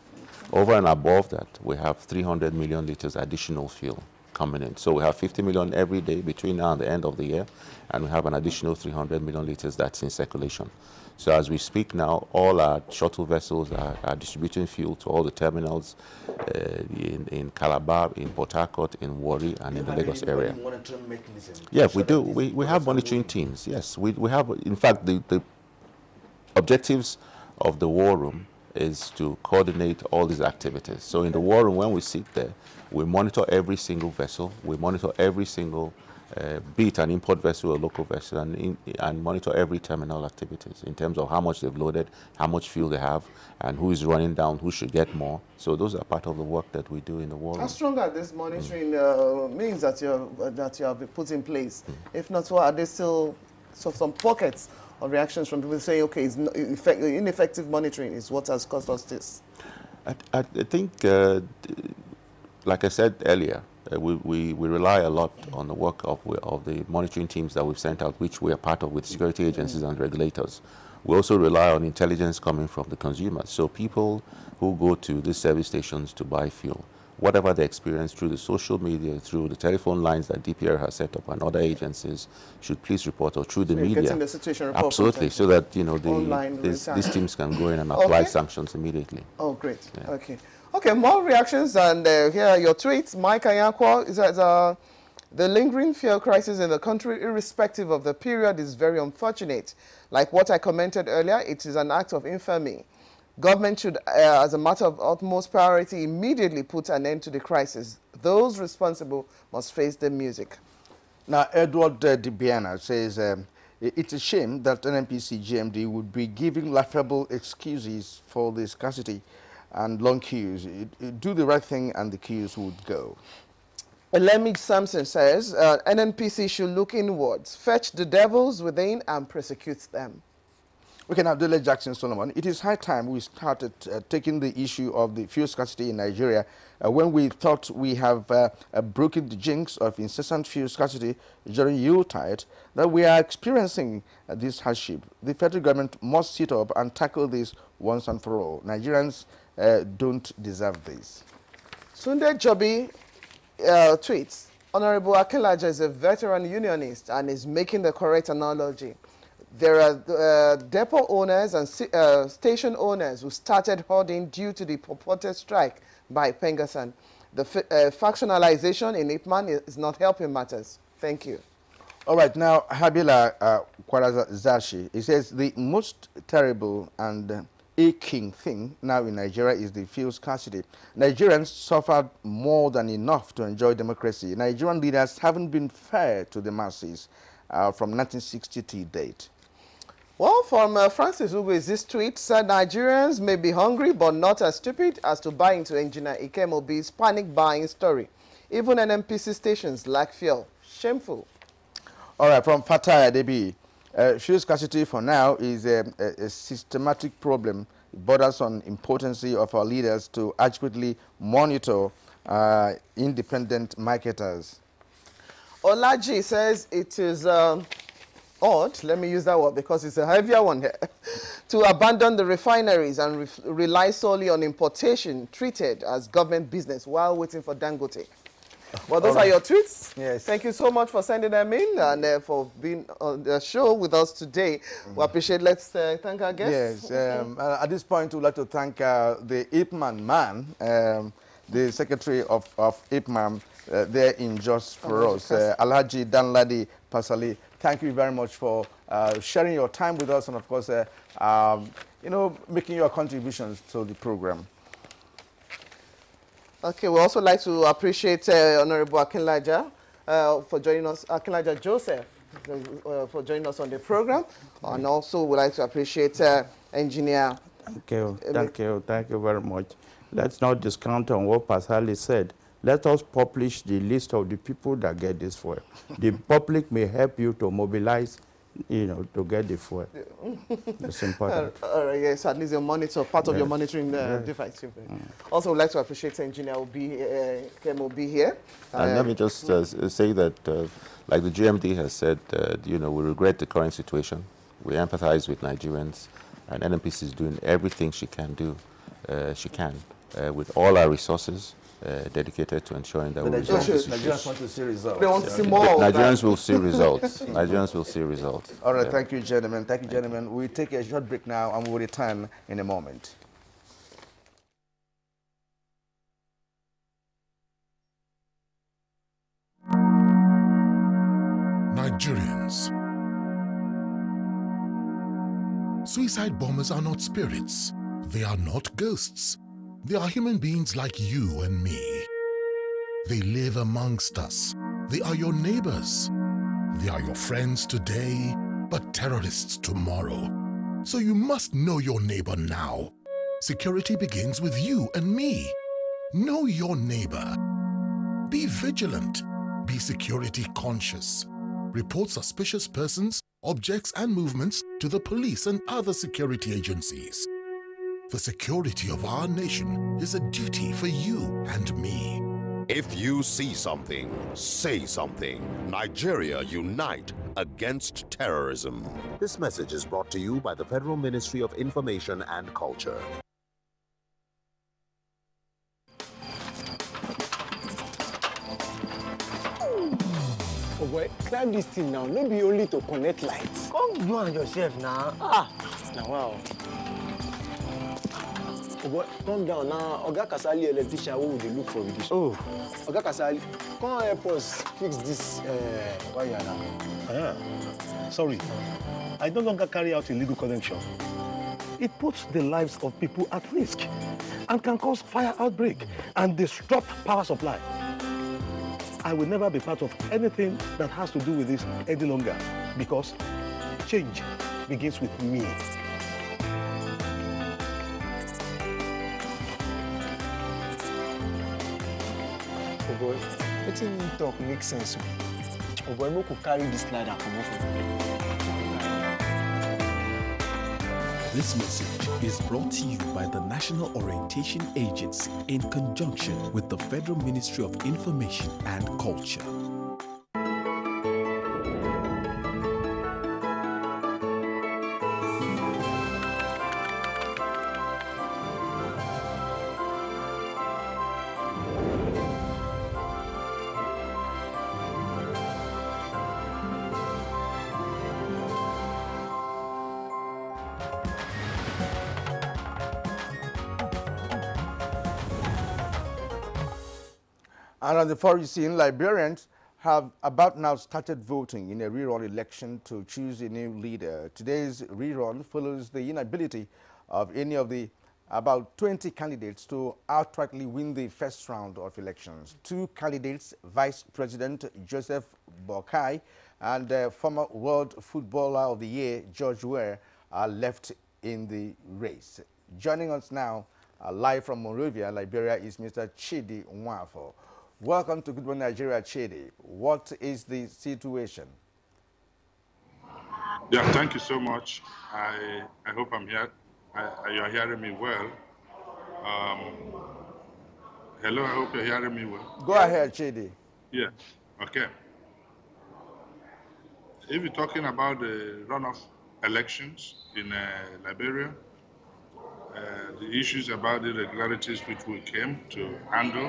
Over and above that, we have 300 million liters additional fuel coming in. So we have 50 million every day between now and the end of the year, and we have an additional 300 million liters that's in circulation. So as we speak now, all our shuttle vessels are distributing fuel to all the terminals in Calabar, in Port Harcourt, in Warri, and in the Lagos area. Yeah, we do. We have monitoring teams. Yes, we have. In fact, the objectives of the war room is to coordinate all these activities. So in the war room, when we sit there, we monitor every single vessel. We monitor every single be it an import vessel or local vessel, and monitor every terminal activities in terms of how much they've loaded, how much fuel they have, and who is running down, who should get more. So those are part of the work that we do in the war room. How strong are these monitoring means that you have put in place? If not, what are there still some pockets of reactions from people saying, okay, it's not ineffective monitoring is what has caused us this? I think, like I said earlier, we rely a lot on the work of the monitoring teams that we've sent out, which we are part of with security agencies and regulators. We also rely on intelligence coming from the consumers. So people who go to these service stations to buy fuel, whatever they experience through the social media, through the telephone lines that DPR has set up and other agencies, should please report, or through the media. Getting the situation report. Absolutely, so that these teams can go in and apply sanctions immediately. Oh, great. Yeah. Okay. Okay, more reactions, and here are your tweets. Mike Anyakwa says, the lingering fuel crisis in the country, irrespective of the period, is very unfortunate. Like what I commented earlier, it is an act of infamy. Government should, as a matter of utmost priority, immediately put an end to the crisis. Those responsible must face the music. Now, Edward Dibiana says it's a shame that NNPC GMD would be giving laughable excuses for the scarcity and long queues. Do the right thing and the queues would go. Lemig Sampson says NNPC should look inwards, fetch the devils within and prosecute them. Okay, now, Dele Jackson Solomon, it is high time we started taking the issue of the fuel scarcity in Nigeria when we thought we have broken the jinx of incessant fuel scarcity during Yuletide, that we are experiencing this hardship. The federal government must sit up and tackle this once and for all. Nigerians don't deserve this. Sunday Jobi tweets, Honorable Akinlaja is a veteran unionist and is making the correct analogy. There are depot owners and station owners who started hoarding due to the purported strike by Pengasan. The factionalization in Ipman is not helping matters. Thank you. All right, now, Habila Kwarazashi, he says the most terrible and aching thing now in Nigeria is the fuel scarcity. Nigerians suffered more than enough to enjoy democracy. Nigerian leaders haven't been fair to the masses from 1960 to date. Well, from Francis Ugwe's this tweet said Nigerians may be hungry but not as stupid as to buy into Engineer Ikemobi's panic buying story. Even NNPC stations lack fuel. Shameful. All right, from Fatah Adebi, fuel scarcity for now is a systematic problem. It borders on importance of our leaders to adequately monitor independent marketers. Olaji says it is odd, let me use that word because it's a heavier one here, to abandon the refineries and rely solely on importation treated as government business while waiting for Dangote. Well, those are your tweets. Yes. Thank you so much for sending them in and for being on the show with us today. We appreciate. Let's thank our guests. Yes. At this point, we'd like to thank the Ipman man, the secretary of Ipman there in Just for Us, Alhaji Danladi Pasali. Thank you very much for sharing your time with us and, of course, you know, making your contributions to the program. Okay, we also like to appreciate Honorable Akinlaja for joining us, Akinlaja Joseph, for joining us on the program. And also we'd like to appreciate Engineer. Thank you very much. Let's not discount on what Pasali said. Let us publish the list of the people that get this fuel. The public may help you to mobilize, you know, to get the fuel. That's important. Yes, at least your monitor, part of your monitoring device. Also, we'd like to appreciate Engineer Kem will be here. And let me just say that, like the GMD has said, you know, we regret the current situation. We empathize with Nigerians, and NNPC is doing everything she can do, with all our resources. Dedicated to ensuring that we resolve this issue. Nigerians want to see results. They want to see more. Nigerians will see results. Nigerians will see results. All right, thank you, gentlemen. Thank you, gentlemen. We'll take a short break now and we'll return in a moment. Nigerians. Suicide bombers are not spirits. They are not ghosts. They are human beings like you and me. They live amongst us. They are your neighbors. They are your friends today, but terrorists tomorrow. So you must know your neighbor now. Security begins with you and me. Know your neighbor. Be vigilant. Be security conscious. Report suspicious persons, objects, and movements to the police and other security agencies. The security of our nation is a duty for you and me. If you see something, say something. Nigeria, unite against terrorism. This message is brought to you by the Federal Ministry of Information and Culture. Oh boy, climb this thing now. No be only to connect lights. Come you and yourself now. Now wow. Oh boy, calm down now. Oga Kasali electrician, what would they look for with this? Oh, Oga Kasali, come help us fix this wire now. Sorry, I no longer carry out illegal connection. it puts the lives of people at risk and can cause fire outbreak and disrupt power supply. I will never be part of anything that has to do with this any longer because change begins with me. Oh boy, wetin you talk make sense. Oh boy, we could carry this ladder come off. This message is brought to you by the National Orientation Agency in conjunction with the Federal Ministry of Information and Culture. And on the foreign scene, Liberians have about now started voting in a rerun election to choose a new leader. Today's rerun follows the inability of any of the about 20 candidates to outrightly win the first round of elections. Two candidates, Vice President Joseph Boakai and former World Footballer of the Year George Weah, are left in the race. Joining us now, live from Monrovia, Liberia, is Mr. Chidi Nwafo. Welcome to Good Morning Nigeria, Chidi. What is the situation? Yeah, thank you so much. I hope I'm here. You're hearing me well. Hello, I hope you're hearing me well. Go ahead, Chidi. Yeah, okay. If you're talking about the runoff elections in Liberia, the issues about the irregularities which we came to handle,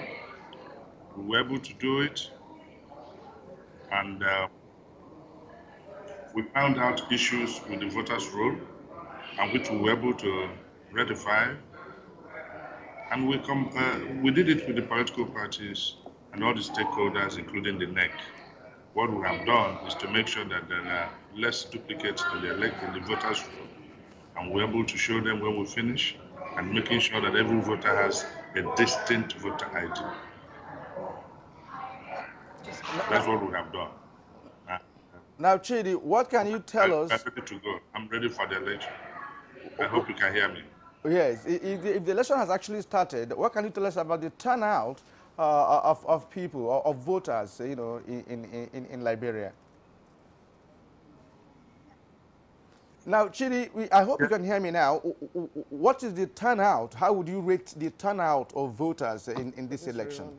we were able to do it, and we found out issues with the voters' roll, and which we were able to rectify. And we did it with the political parties and all the stakeholders, including the NEC. What we have done is to make sure that there are less duplicates in the voters' roll, and we're able to show them when we finish, and making sure that every voter has a distinct voter ID. That's what we have done. Now, Chidi, what can you tell us? I'm ready to go. I'm ready for the election. I hope you can hear me. Yes, if the election has actually started, what can you tell us about the turnout of people, of voters, you know, in Liberia? Now, Chidi, I hope you can hear me now. What is the turnout? How would you rate the turnout of voters in this election?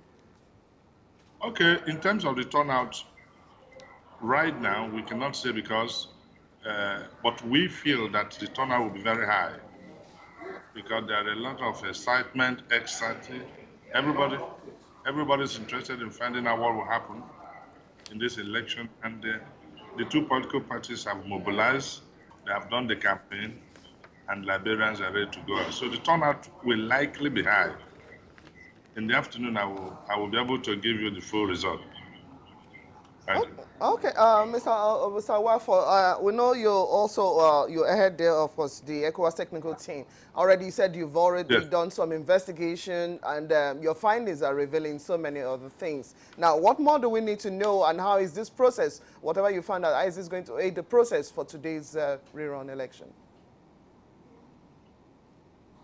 Okay, in terms of the turnout, right now we cannot say because, but we feel that the turnout will be very high because there are a lot of excitement, anxiety. Everybody's interested in finding out what will happen in this election, and the two political parties have mobilized. They have done the campaign, and Liberians are ready to go. So the turnout will likely be high. In the afternoon, I will be able to give you the full result. Okay, Mr. Nwafo, we know you're also you're ahead there, of course, the ECOWAS technical team. Already said you've already done some investigation, and your findings are revealing so many other things. Now, what more do we need to know, and how is this process, whatever you find out, how is this going to aid the process for today's rerun election?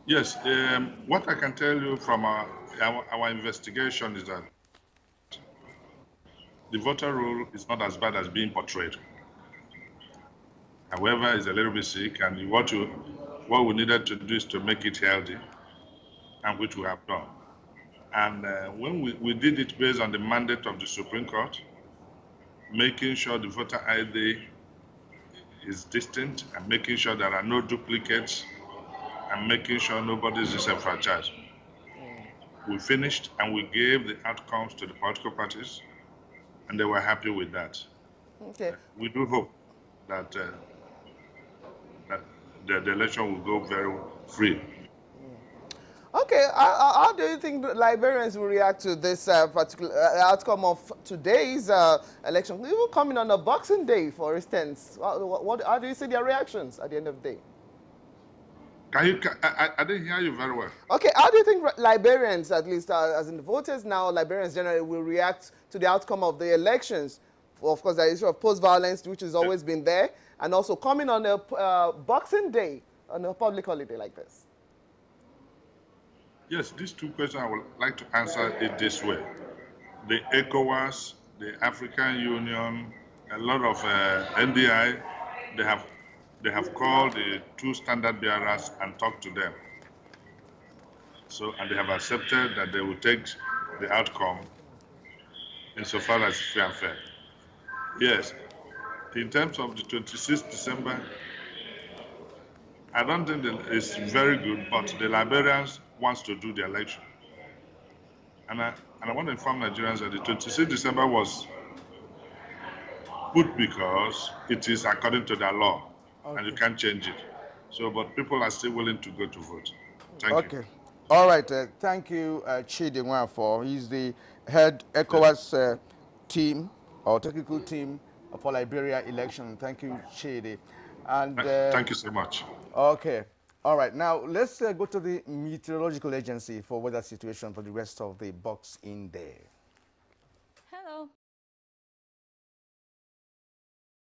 Yes, what I can tell you from our investigation is that the voter roll is not as bad as being portrayed. However, it's a little bit sick, and what we needed to do is to make it healthy, and which we have done. And when we did it based on the mandate of the Supreme Court, making sure the voter ID is distinct, and making sure there are no duplicates, and making sure nobody is disenfranchised. We finished, and we gave the outcomes to the political parties, and they were happy with that. Okay. We do hope that that the election will go very free. Okay, how do you think Liberians will react to this particular outcome of today's election? Even coming on a Boxing Day, for instance, how do you see their reactions at the end of the day? I didn't hear you very well. Okay, how do you think Liberians, at least as in the voters now, Liberians generally will react to the outcome of the elections? Of course, the issue of post-violence, which has always been there, and also coming on a Boxing Day, on a public holiday like this. Yes, these two questions I would like to answer it this way. The ECOWAS, the African Union, a lot of NDI, they have called the two standard bearers and talked to them. So, and they have accepted that they will take the outcome insofar as fair and fair. Yes, in terms of the 26th December, I don't think that it's very good, but the Liberians wants to do the election. And I want to inform Nigerians that the 26th December was put because it is according to the law, and you can't change it. So, but people are still willing to go to vote. Thank you. All right. Thank you, Chidi Nwafor. He's the head ECOWAS team or technical team for Liberia election. Thank you, Chidi. And thank you so much. Okay. All right. Now, let's go to the Meteorological Agency for weather situation for the rest of the Boxing Day.